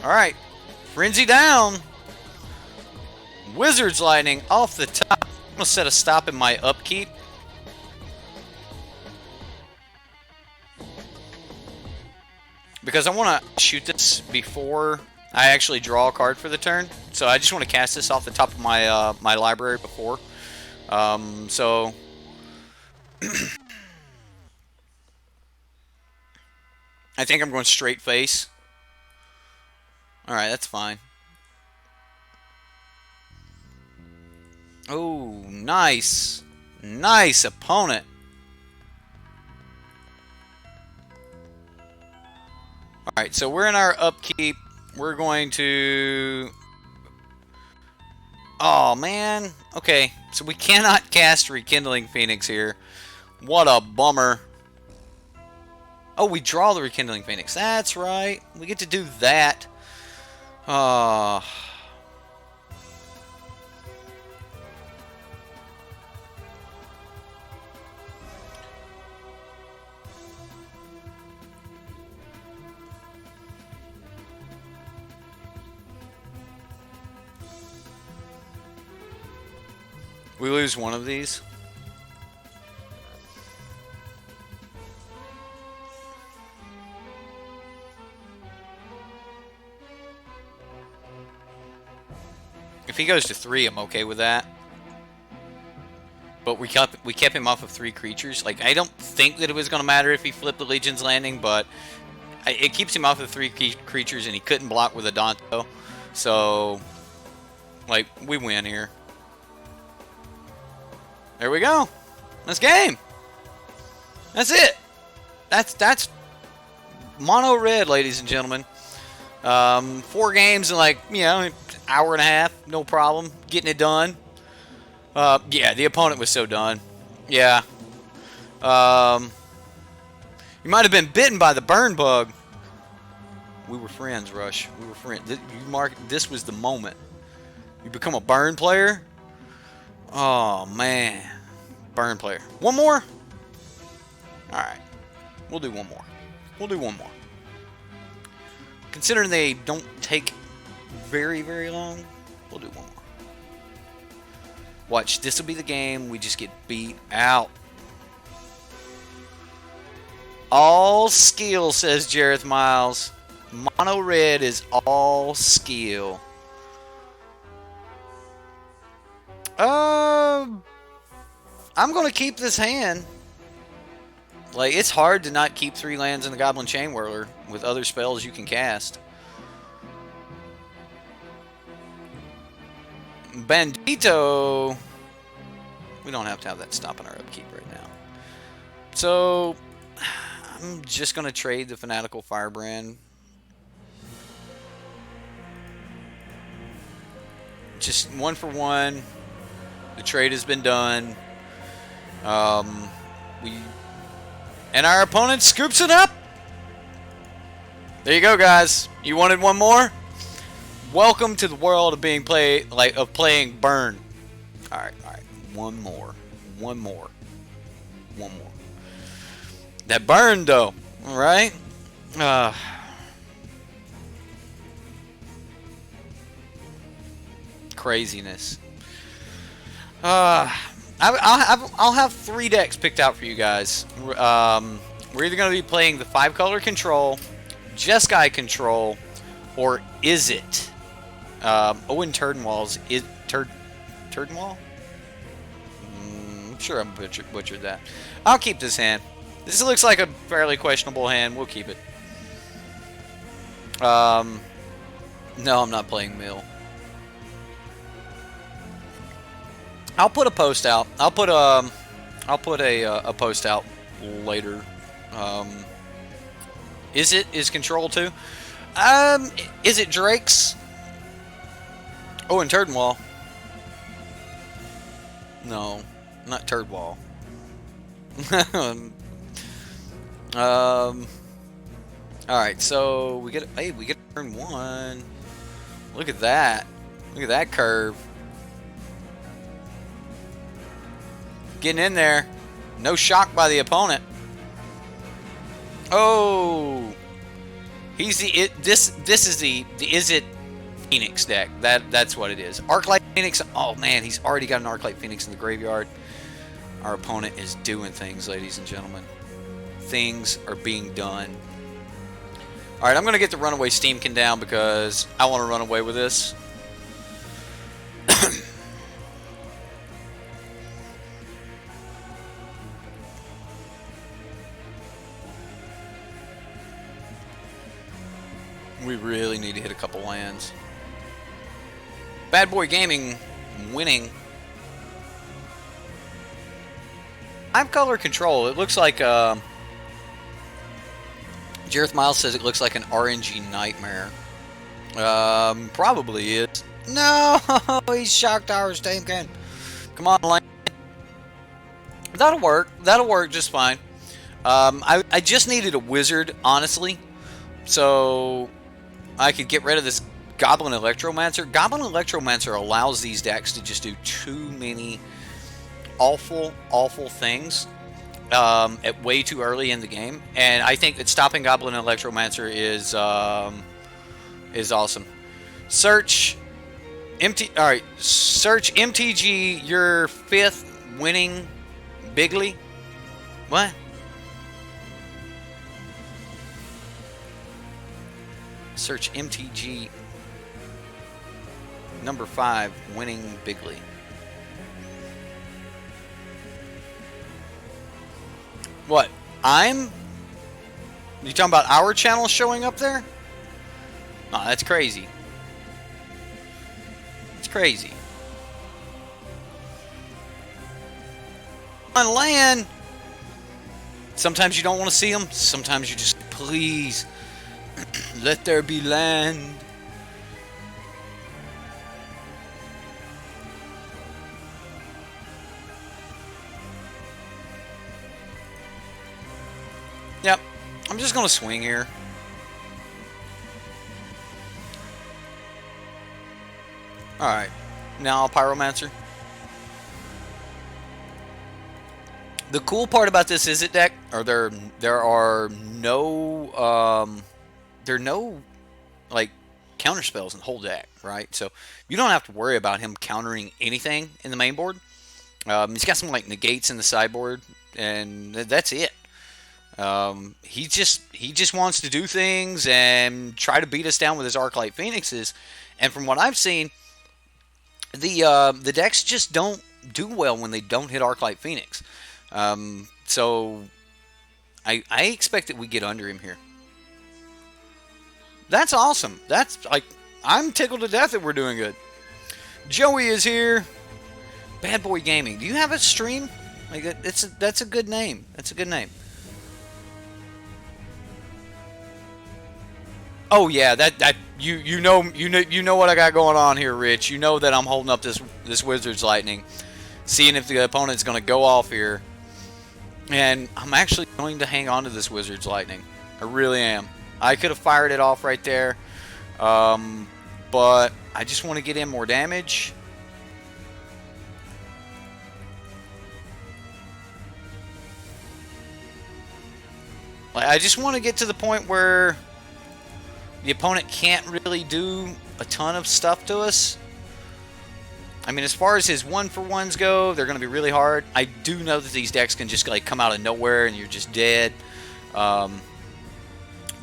Alright. Frenzy down. Wizard's Lightning off the top. I'm going to set a stop in my upkeep. Because I want to shoot this before I actually draw a card for the turn. So I just want to cast this off the top of my my library before. So I think I'm going straight face. Alright, that's fine. Oh, nice. Nice opponent. Alright, so we're in our upkeep. We're going to... Oh, man. Okay, so we cannot cast Rekindling Phoenix here. What a bummer. Oh, we draw the Rekindling Phoenix. That's right. We get to do that. We lose one of these. If he goes to 3, I'm okay with that. But we kept him off of 3 creatures. Like, I don't think that it was going to matter if he flipped the Legion's Landing, but it keeps him off of 3 creatures, and he couldn't block with a Adonto. So, like, we win here. There we go. That's game. That's it. That's mono red, ladies and gentlemen. 4 games in, like, you know, hour and a half, no problem, getting it done. Yeah, the opponent was so done. Yeah. You might have been bitten by the burn bug. We were friends, Rush. We were friends. This was the moment. You become a burn player. Oh man, burn player. One more. All right, we'll do one more. We'll do one more. Considering they don't take very, very long, we'll do one more. Watch, this will be the game we just get beat out. All skill, says Jareth Miles. Mono red is all skill. I'm going to keep this hand. Like, it's hard to not keep 3 lands in the Goblin Chain Whirler with other spells you can cast. Bandito. We don't have to have that stopping our upkeep right now. So, I'm just going to trade the Fanatical Firebrand. Just 1 for 1. The trade has been done. And our opponent scoops it up. There you go, guys. You wanted one more? Welcome to the world of being playing Burn. All right. One more. That Burn, though. All right. Craziness. I'll have 3 decks picked out for you guys. We're either going to be playing the 5-color control, Jeskai control, or Izzet. Owen Turdenwall's Turdenwall? I'm sure I butchered that. I'll keep this hand. This looks like a fairly questionable hand. We'll keep it. No, I'm not playing Mill. I'll put a post out. I'll put a post out later. Is control too? Is it Drake's? Oh, and Turdwall. No, not Turdwall. All right, so we get turn 1. Look at that. Look at that curve. Getting in there. No shock by the opponent. Oh. This is the Izzet Phoenix deck. That's what it is. Arclight Phoenix. Oh man, he's already got an Arclight Phoenix in the graveyard. Our opponent is doing things, ladies and gentlemen. Things are being done. All right, I'm going to get the Runaway Steamkin down because I want to run away with this. We really need to hit a couple lands. Bad Boy Gaming winning. 5-color control. It looks like Jareth Miles says it looks like an RNG nightmare. Probably is. No, he's shocked our Steamkin. Come on, Lane. That'll work. That'll work just fine. I just needed a wizard, honestly, so I could get rid of this Goblin Electromancer. Goblin Electromancer allows these decks to just do too many awful things at way too early in the game, and I think that stopping Goblin Electromancer is awesome. Search MTG your 5th winning bigly. What? Search MTG number 5 winning bigly. What? You talking about our channel showing up there? No, that's crazy. It's crazy. On land. Sometimes you don't want to see them. Sometimes you just, please, let there be land. Yep, I'm just going to swing here. Alright, now Pyromancer. The cool part about this Izzet deck are there are no there are no like counter spells in the whole deck, right? So you don't have to worry about him countering anything in the main board. He's got some like negates in the sideboard, and that's it. He just wants to do things and try to beat us down with his Arclight Phoenixes. And from what I've seen, the decks just don't do well when they don't hit Arclight Phoenix. So I expect that we get under him here. That's awesome. That's like I'm tickled to death that we're doing good. Joey is here. Bad Boy Gaming. Do you have a stream? Like that's a good name. That's a good name. Oh yeah, that you know what I got going on here, Rich. You know that I'm holding up this Wizard's Lightning, seeing if the opponent's going to go off here, and I'm actually going to hang on to this Wizard's Lightning. I really am. I could have fired it off right there, but I just want to get in more damage. Like, I just want to get to the point where the opponent can't really do a ton of stuff to us. I mean, as far as his 1-for-1s go, they're going to be really hard. I do know that these decks can just like come out of nowhere and you're just dead.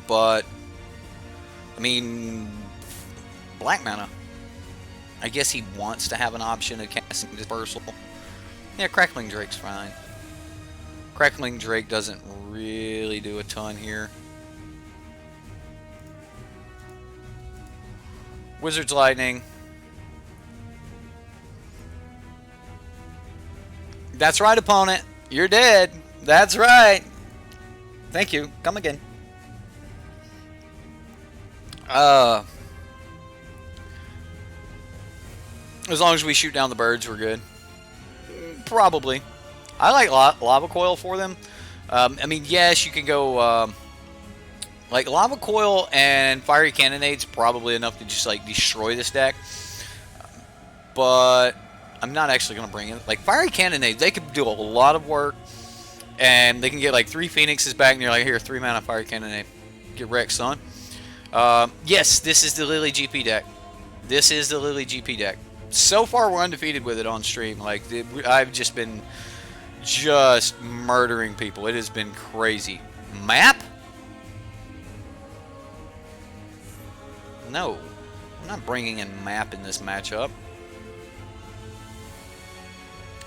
But I mean, black mana. I guess he wants to have an option of casting Dispersal. Yeah, Crackling Drake's fine. Crackling Drake doesn't really do a ton here. Wizard's Lightning. That's right, opponent. You're dead. That's right. Thank you. Come again. As long as we shoot down the birds, we're good. Probably. I like Lava Coil for them. I mean, yes, you can go like Lava Coil and Fiery Cannonade's probably enough to just like destroy this deck. But I'm not actually going to bring it. Like Fiery Cannonade, they could do a lot of work, and they can get like 3 Phoenixes back, and you're like, here, 3 mana Fiery Cannonade. Get wrecked, son. Yes, this is the Lily GP deck. This is the Lily GP deck. So far, we're undefeated with it on stream. Like, I've just been murdering people. It has been crazy. Map? No. I'm not bringing in map in this matchup.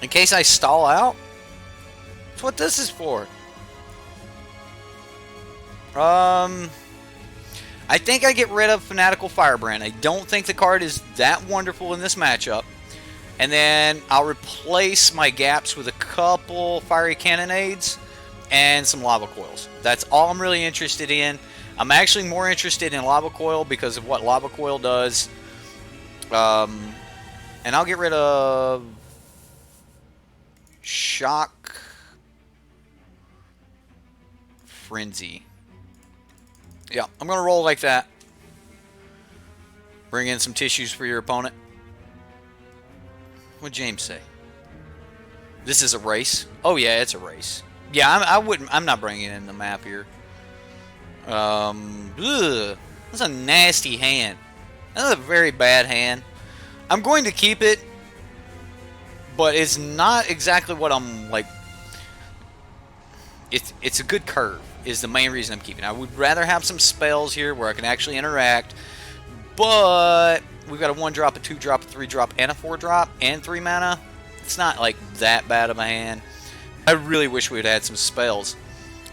In case I stall out? That's what this is for. I think I get rid of Fanatical Firebrand. I don't think the card is that wonderful in this matchup. And then I'll replace my gaps with a couple Fiery Cannonades and some Lava Coils. That's all I'm really interested in. I'm actually more interested in Lava Coil because of what Lava Coil does. And I'll get rid of Shock Frenzy. Yeah, I'm going to roll like that. Bring in some tissues for your opponent. What'd James say? This is a race? Oh yeah, it's a race. Yeah, I'm not bringing in the map here. That's a nasty hand. That's a very bad hand. I'm going to keep it, but it's not exactly what I'm like. It's a good curve is the main reason I'm keeping it. I would rather have some spells here where I can actually interact, but we've got a 1-drop, a 2-drop, a 3-drop, and a 4-drop, and 3 mana. It's not like that bad of a hand. I really wish we had had some spells.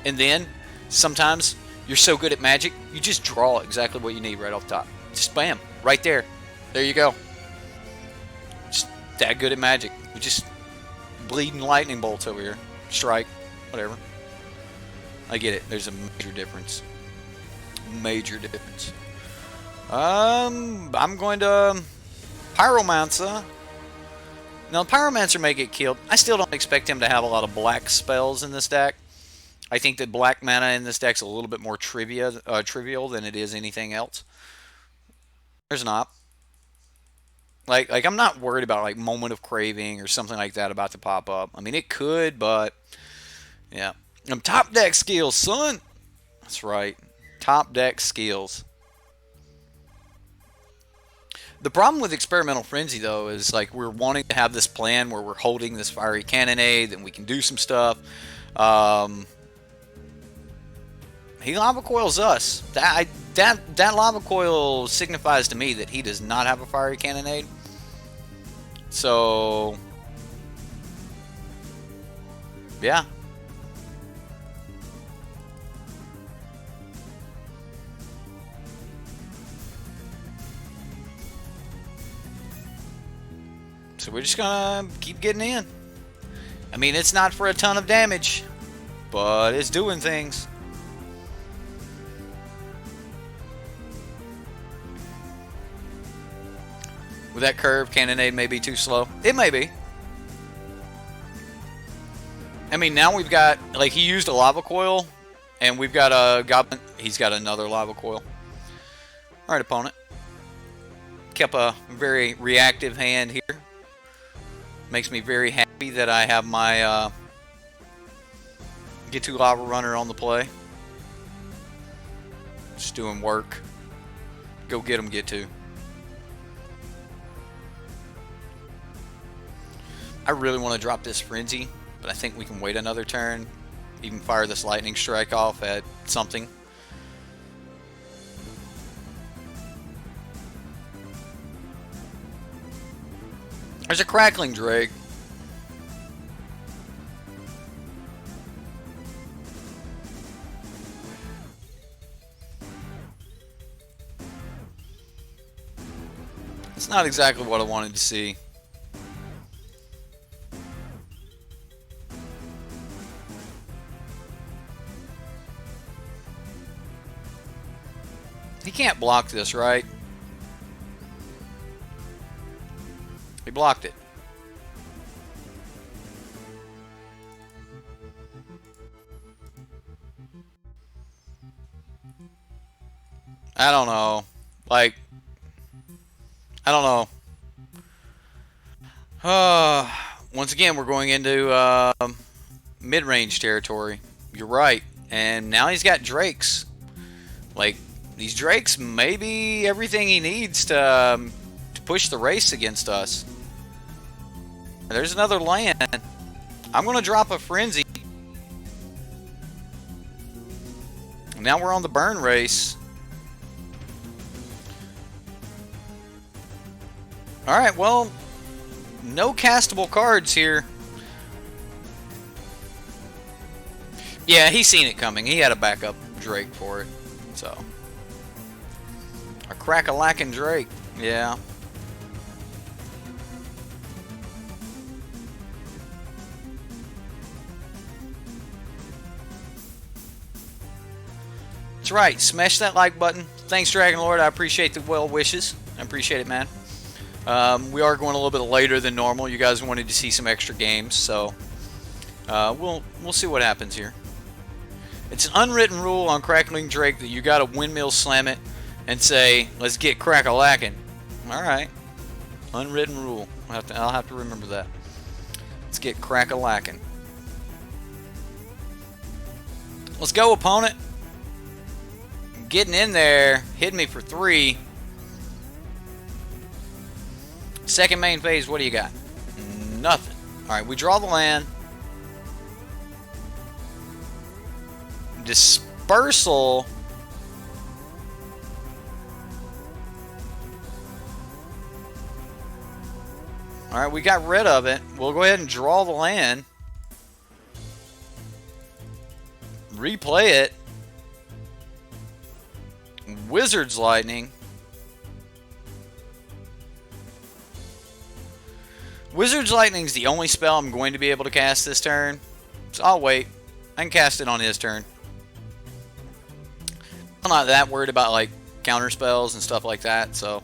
And then, sometimes, you're so good at Magic, you just draw exactly what you need right off the top. Just bam, right there. There you go. Just that good at Magic. We just bleeding lightning bolts over here. Strike, whatever. I get it. There's a major difference. Major difference. I'm going to Pyromancer. Now, Pyromancer may get killed. I still don't expect him to have a lot of black spells in this deck. I think that black mana in this deck's a little bit more trivial than it is anything else. There's not. Like I'm not worried about like Moment of Craving or something like that about to pop up. I mean, it could, but Yeah. Top deck skills, son. That's right. Top deck skills. The problem with Experimental Frenzy, though, is like we're wanting to have this plan where we're holding this fiery cannonade and we can do some stuff. He lava coils us. That lava coil signifies to me that he does not have a fiery cannonade. So, yeah. So we're just gonna keep getting in. I mean, it's not for a ton of damage, but it's doing things. With that curve, cannonade may be too slow. It may be. I mean, now we've got, like, he used a lava coil, and we've got a goblin. He's got another lava coil. All right, opponent. Kept a very reactive hand here. Makes me very happy that I have my Get To Lava Runner on the play. Just doing work. Go get him, Get To. I really want to drop this Frenzy, but I think we can wait another turn. Even fire this Lightning Strike off at something. There's a Crackling Drake. It's not exactly what I wanted to see. He can't block this, right? He blocked it. I don't know. Like, I don't know. Once again, we're going into mid-range territory. You're right. And now he's got Drakes. Like, these Drakes may be everything he needs to push the race against us. There's another land. I'm going to drop a Frenzy. Now we're on the burn race. Alright, well, no castable cards here. Yeah, he's seen it coming. He had a backup Drake for it. So, a crack-a-lackin' Drake. Yeah. That's right. Smash that like button. Thanks, Dragon Lord. I appreciate the well wishes. I appreciate it, man. We are going a little bit later than normal. You guys wanted to see some extra games, so we'll see what happens here. It's an unwritten rule on Crackling Drake that you got to windmill slam it and say, "Let's get crack-a-lackin'." All right, unwritten rule. I'll have to remember that. Let's get crack-a-lackin'. Let's go, opponent. Getting in there, hitting me for 3. Second main phase, what do you got? Nothing. Alright, we draw the land. Dispersal. Alright, we got rid of it. We'll go ahead and draw the land. Replay it. Wizard's Lightning. Wizard's Lightning is the only spell I'm going to be able to cast this turn, so I'll wait. I can cast it on his turn. I'm not that worried about like counter spells and stuff like that, so.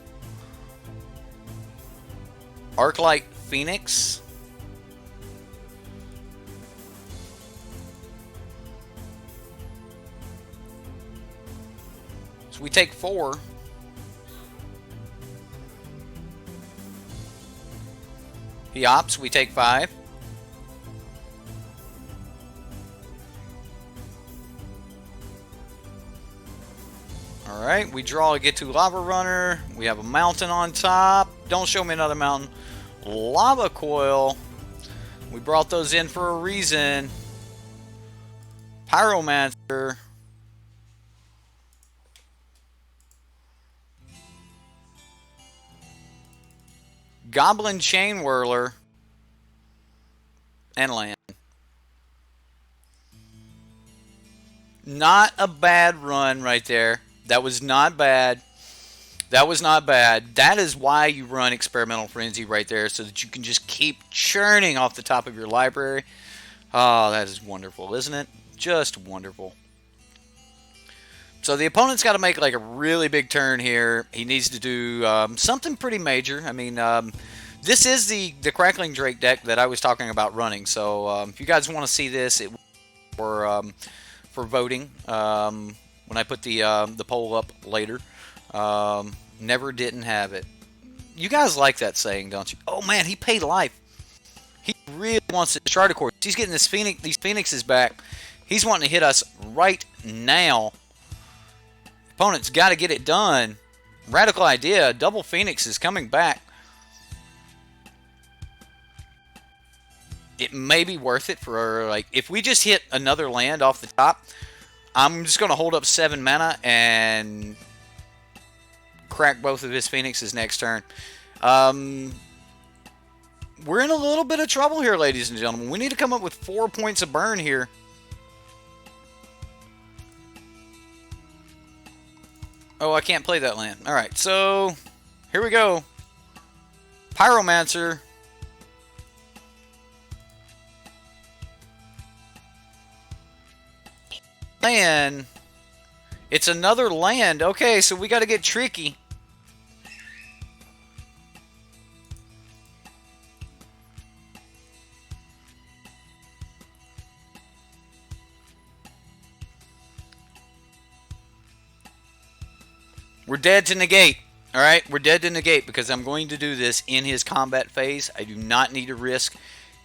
Arclight Phoenix. So we take 4. He opts, we take 5. Alright, we draw a get to lava runner. We have a mountain on top. Don't show me another mountain. Lava coil. We brought those in for a reason. Pyromancer. Goblin Chain Whirler. And land. Not a bad run right there. That was not bad. That was not bad. That is why you run Experimental Frenzy right there, so that you can just keep churning off the top of your library. Oh, that is wonderful, isn't it? Just wonderful. So the opponent's got to make like a really big turn here. He needs to do something pretty major. I mean, this is the Crackling Drake deck that I was talking about running. So if you guys want to see this, it for voting when I put the poll up later. Never didn't have it. You guys like that saying, don't you? Oh man, he paid life. He really wants to Shard of Course. He's getting these Phoenixes back. He's wanting to hit us right now. Opponent's got to get it done. Radical idea. Double Phoenix is coming back. It may be worth it for, like, if we just hit another land off the top, I'm just going to hold up 7 mana and crack both of his Phoenixes next turn. We're in a little bit of trouble here, ladies and gentlemen. We need to come up with 4 points of burn here. Oh, I can't play that land. Alright, so here we go. Pyromancer. Land. It's another land. Okay, so we got to get tricky. We're dead to negate. Alright, we're dead to negate because I'm going to do this in his combat phase. I do not need to risk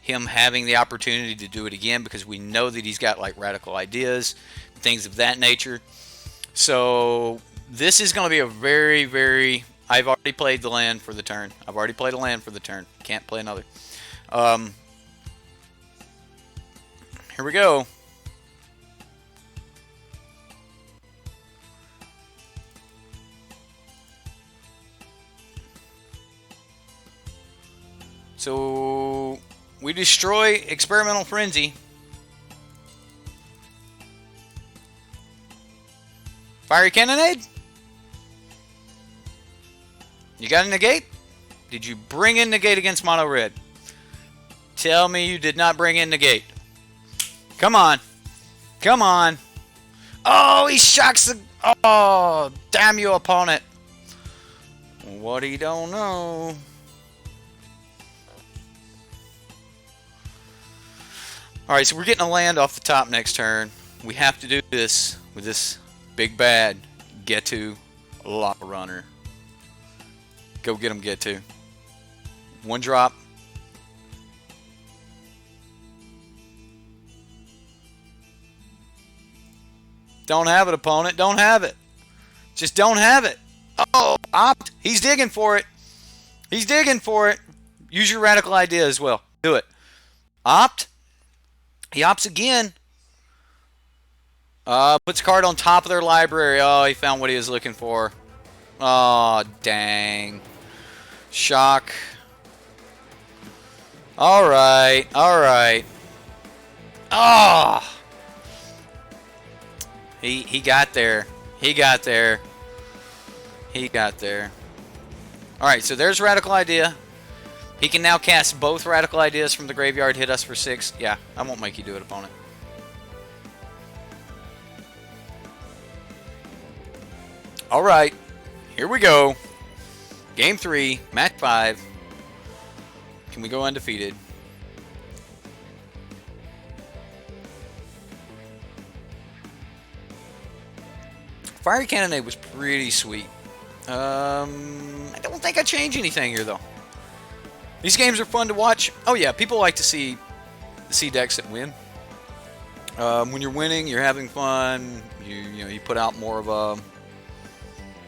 him having the opportunity to do it again because we know that he's got like radical ideas, things of that nature. So this is going to be a very, very... I've already played the land for the turn. I've already played a land for the turn. Can't play another. Here we go. So we destroy Experimental Frenzy. Fiery Cannonade? You got a negate? Did you bring in negate against mono red? Tell me you did not bring in negate. Come on. Come on. Oh, he shocks the... Oh, damn you, opponent. What he don't know. Alright, so we're getting a land off the top next turn. We have to do this with this big bad get to lava runner. Go get him, get to. One drop. Don't have it, opponent. Don't have it. Just don't have it. Oh, opt. He's digging for it. He's digging for it. Use your radical idea as well. Do it. Opt. He opts again. Puts a card on top of their library. Oh, he found what he was looking for. Oh, dang. Shock. Alright. Alright. Oh! He got there. He got there. He got there. Alright, so there's Radical Idea. He can now cast both Radical Ideas from the graveyard, hit us for 6. Yeah, I won't make you do it, opponent. Alright, here we go. Game 3, match 5. Can we go undefeated? Fiery Cannonade was pretty sweet. I don't think I changed anything here, though. These games are fun to watch. Oh, yeah, people like to see decks that win. When you're winning, you're having fun. You put out more of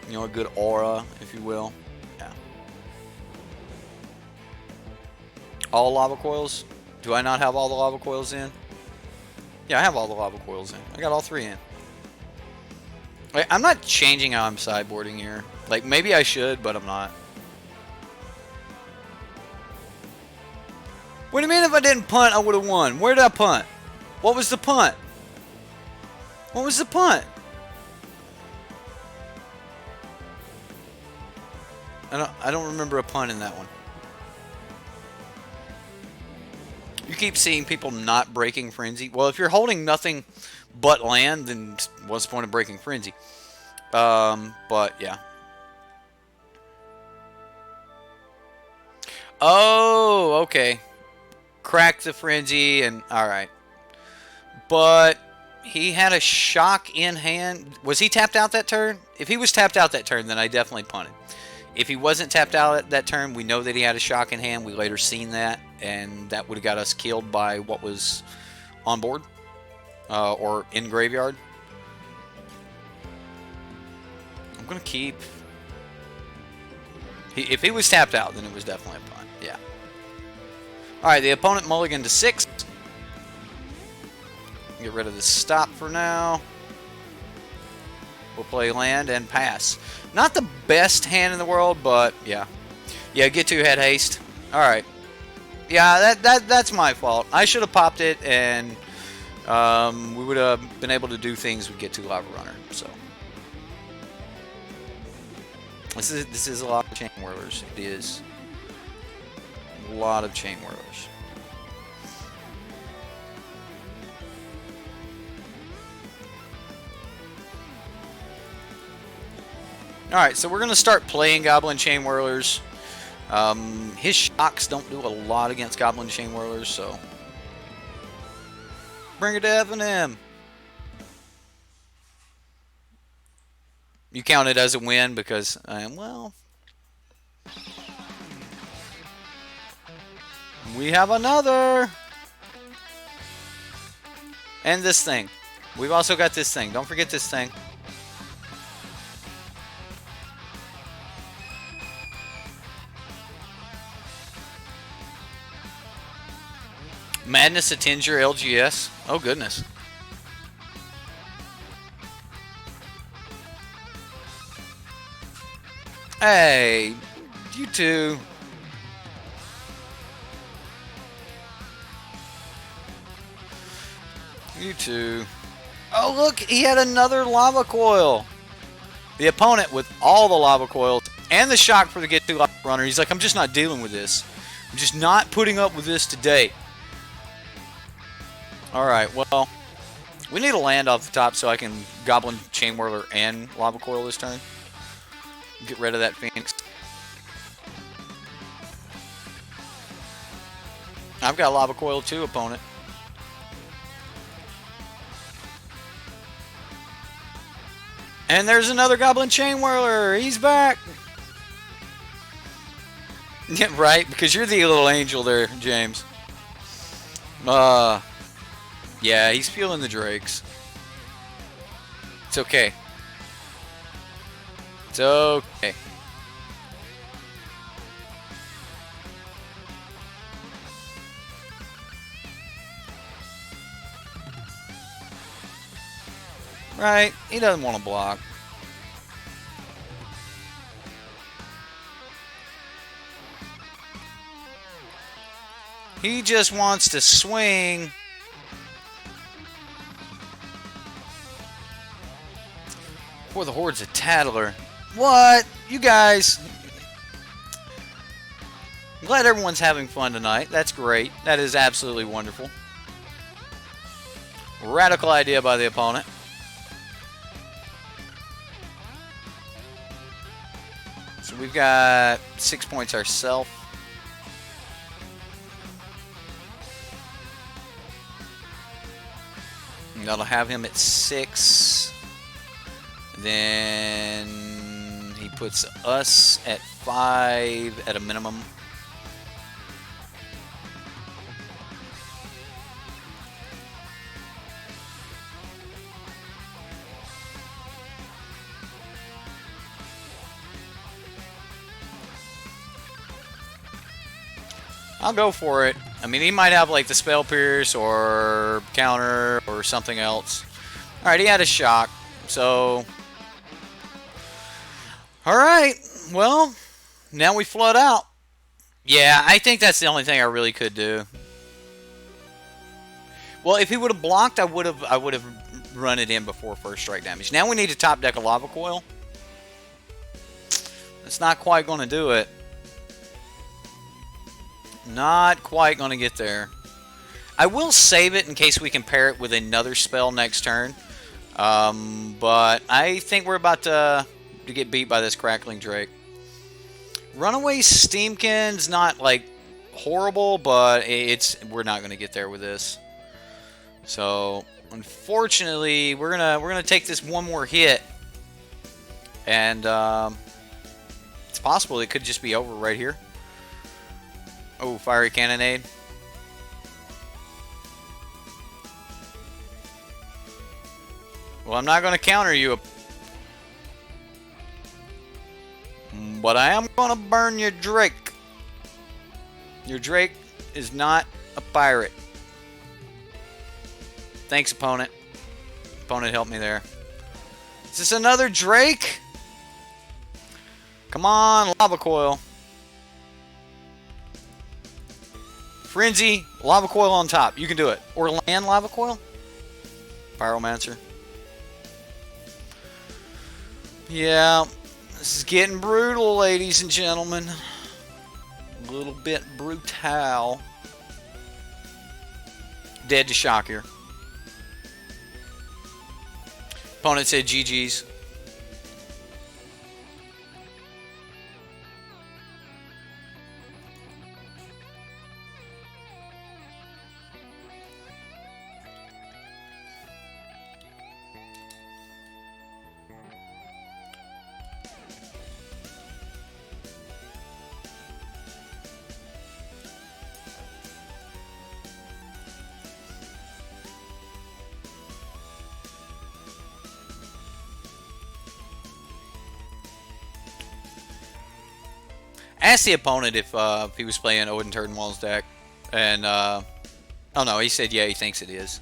You know, a good aura, if you will. Yeah. All lava coils? Do I not have all the lava coils in? Yeah, I have all the lava coils in. I got all 3 in. Like, I'm not changing how I'm sideboarding here. Like, maybe I should, but I'm not. What do you mean if I didn't punt, I would have won? Where did I punt? What was the punt? What was the punt? I don't remember a punt in that one. You keep seeing people not breaking Frenzy. Well, if you're holding nothing but land, then what's the point of breaking Frenzy? But yeah. Oh, okay. Crack the Frenzy and alright. But he had a shock in hand. Was he tapped out that turn? If he was tapped out that turn, then I definitely punted. If he wasn't tapped out at that turn, we know that he had a shock in hand. We later seen that, and that would have got us killed by what was on board or in graveyard. I'm going to keep... If he was tapped out, then it was definitely a punt. Yeah. Alright, the opponent mulliganed to 6. Get rid of the stop for now. We'll play land and pass. Not the best hand in the world, but yeah. Yeah, get 2 head haste. Alright. Yeah, that's my fault. I should have popped it, and we would have been able to do things with get 2 lava runner. So this is a lot of chain whirlers. It is a lot of chain whirlers. Alright, so we're going to start playing Goblin Chain Whirlers. His shocks don't do a lot against Goblin Chain Whirlers, so... Bring it to F&M! You count it as a win because, well... We have another! And this thing. We've also got this thing. Don't forget this thing. Madness attends your LGS. Oh, goodness. Hey, you two. You two. Oh, look, he had another lava coil. The opponent with all the lava coils and the shock for the get 2 lava runner. He's like, I'm just not dealing with this. I'm just not putting up with this today. Alright, well, we need a land off the top so I can Goblin Chain Whirler and Lava Coil this turn. Get rid of that Phoenix. I've got Lava Coil too, opponent. And there's another Goblin Chain Whirler. He's back. Yeah, right, because you're the little angel there, James. Yeah, he's feeling the drakes. It's okay. It's okay. Right, he doesn't want to block. He just wants to swing. For the Horde's a Tattler. What? You guys. I'm glad everyone's having fun tonight. That's great. That is absolutely wonderful. Radical idea by the opponent. So we've got 6 points ourselves. That'll have him at 6. Then he puts us at 5 at a minimum. I'll go for it. I mean, he might have like the Spell Pierce or counter or something else. Alright, he had a shock. So, alright. Well, now we flood out. Yeah, I think that's the only thing I really could do. Well, if he would have blocked, I would have run it in before first strike damage. Now we need to top deck a Lava Coil. It's not quite going to do it. Not quite going to get there. I will save it in case we can pair it with another spell next turn. But I think we're about to get beat by this Crackling Drake. Runaway Steamkin's not like horrible, but we're not going to get there with this. So unfortunately, we're gonna take this one more hit, and it's possible it could just be over right here. Oh, Fiery Cannonade. Well, I'm not going to counter you, but I am going to burn your Drake. Your Drake is not a pirate. Thanks, opponent. Opponent helped me there. Is this another Drake? Come on, Lava Coil. Frenzy, Lava Coil on top. You can do it. Or land Lava Coil. Pyromancer. Yeah, this is getting brutal, ladies and gentlemen. A little bit brutal. Dead to shock here. Opponent said GG's. Asked the opponent if he was playing Odin Turdenwald's deck, and oh no, he said yeah, he thinks it is.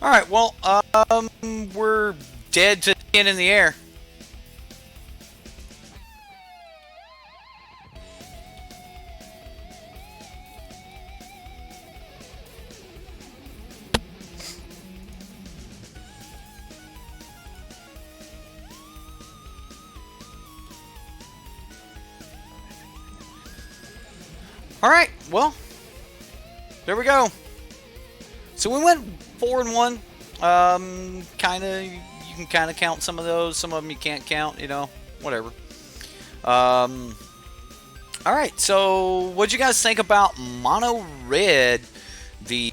All right, well, we're dead to skin in the air. All right, well, there we go. So we went 4-1. Kind of, you can kind of count some of those. Some of them you can't count. You know, whatever. All right. So, what'd you guys think about Mono Red, the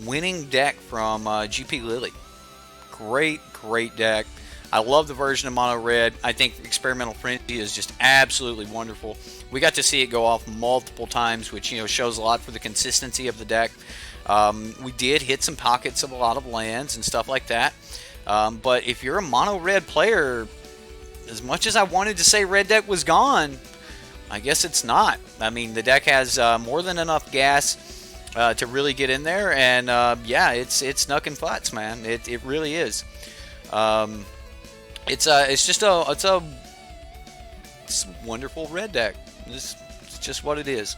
winning deck from GP Lille? Great deck. I love the version of Mono Red. I think Experimental Frenzy is just absolutely wonderful. We got to see it go off multiple times, which, you know, shows a lot for the consistency of the deck. We did hit some pockets of a lot of lands and stuff like that. But if you're a Mono Red player, as much as I wanted to say Red deck was gone, I guess it's not. I mean, the deck has more than enough gas to really get in there, and yeah, it's knuckin' futz, man. It really is. It's a wonderful red deck. It's just what it is.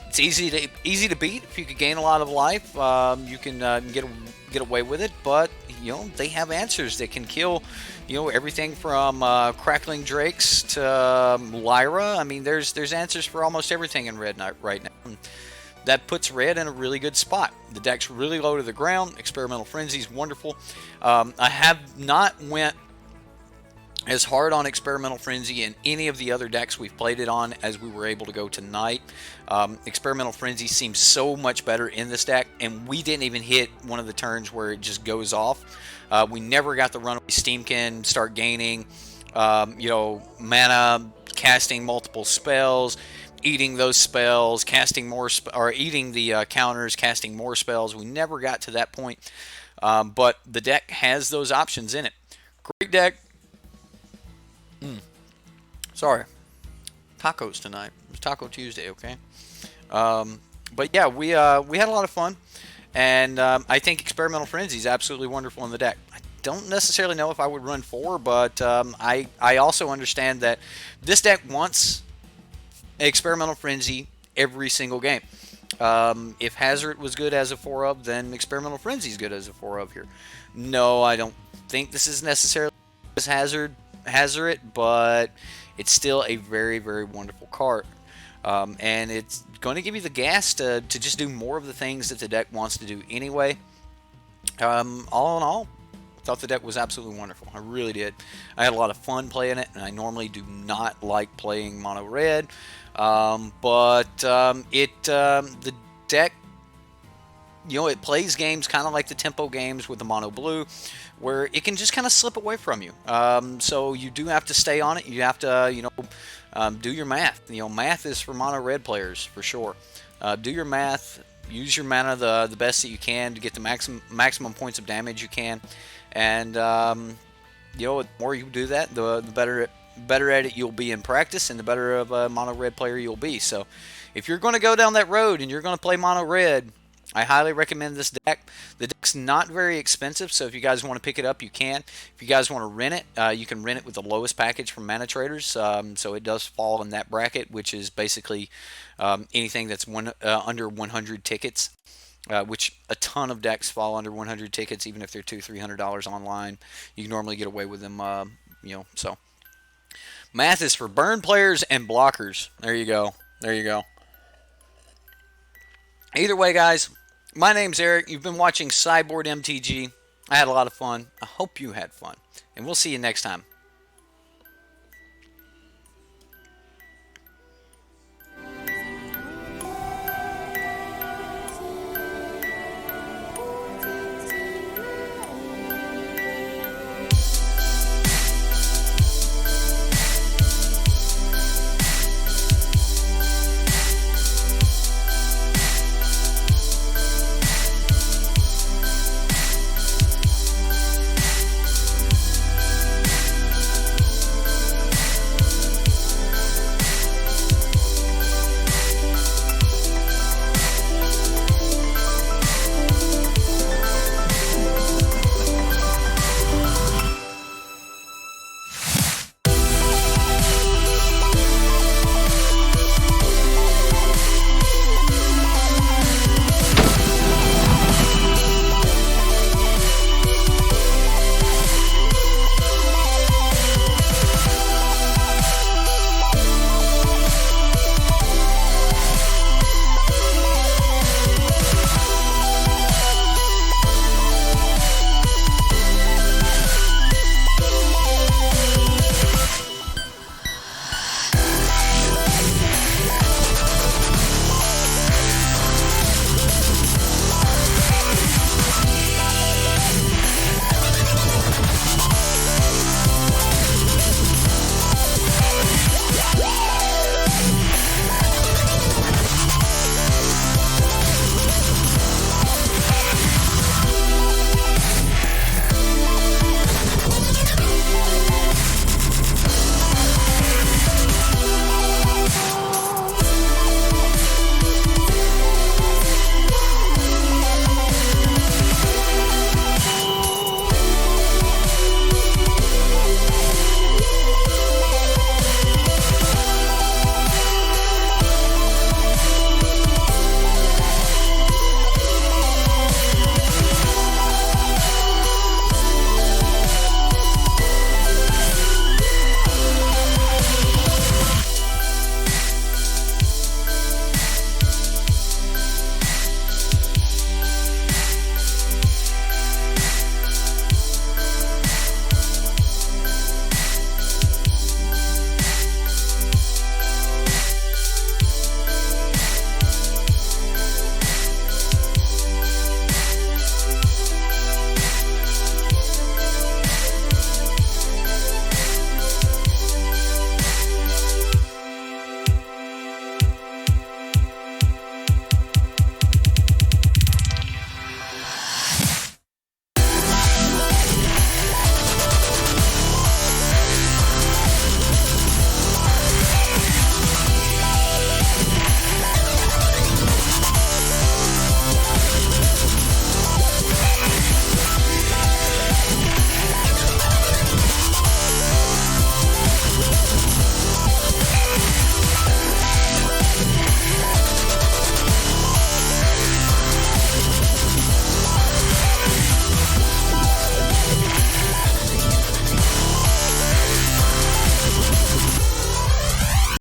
It's easy to beat. If you could gain a lot of life, you can get away with it. But you know, they have answers that can kill, you know, everything from Crackling Drakes to Lyra. I mean, there's answers for almost everything in Red right now. And that puts Red in a really good spot. The deck's really low to the ground. Experimental Frenzy is wonderful. I have not went as hard on Experimental Frenzy in any of the other decks we've played it on as we were able to go tonight. Experimental Frenzy seems so much better in this deck, and we didn't even hit one of the turns where it just goes off. We never got the Runaway Steamkin start gaining, you know, mana, casting multiple spells, eating those spells, casting more, or eating the counters, casting more spells. We never got to that point. But the deck has those options in it. Great deck. Sorry, tacos tonight. It was Taco Tuesday, okay? But yeah, we had a lot of fun, and I think Experimental Frenzy is absolutely wonderful in the deck. I don't necessarily know if I would run 4, but I also understand that this deck wants Experimental Frenzy every single game. If Hazard was good as a 4 of, then Experimental Frenzy is good as a 4 of here. No, I don't think this is necessarily as Hazard, but it's still a very, very wonderful card. And it's going to give you the gas to just do more of the things that the deck wants to do anyway. All in all, I thought the deck was absolutely wonderful. I really did. I had a lot of fun playing it, and I normally do not like playing mono red, but the deck, it plays games kind of like the tempo games with the mono blue, where it can just kind of slip away from you. So you do have to stay on it. You have to, do your math. Math is for mono red players for sure. Do your math. Use your mana the best that you can to get the maximum points of damage you can, and the more you do that, the better at it you'll be in practice, and the better of a mono red player you'll be. So, if you're going to go down that road and you're going to play mono red, I highly recommend this deck. The deck's not very expensive, so if you guys want to pick it up, you can. If you guys want to rent it, you can rent it with the lowest package from manatraders. So it does fall in that bracket, which is basically anything that's under 100 tickets. Which a ton of decks fall under 100 tickets, even if they're $200-300 online. You can normally get away with them, So math is for burn players and blockers. There you go. There you go. Either way, guys, my name's Eric. You've been watching Sideboard MTG. I had a lot of fun. I hope you had fun. And we'll see you next time.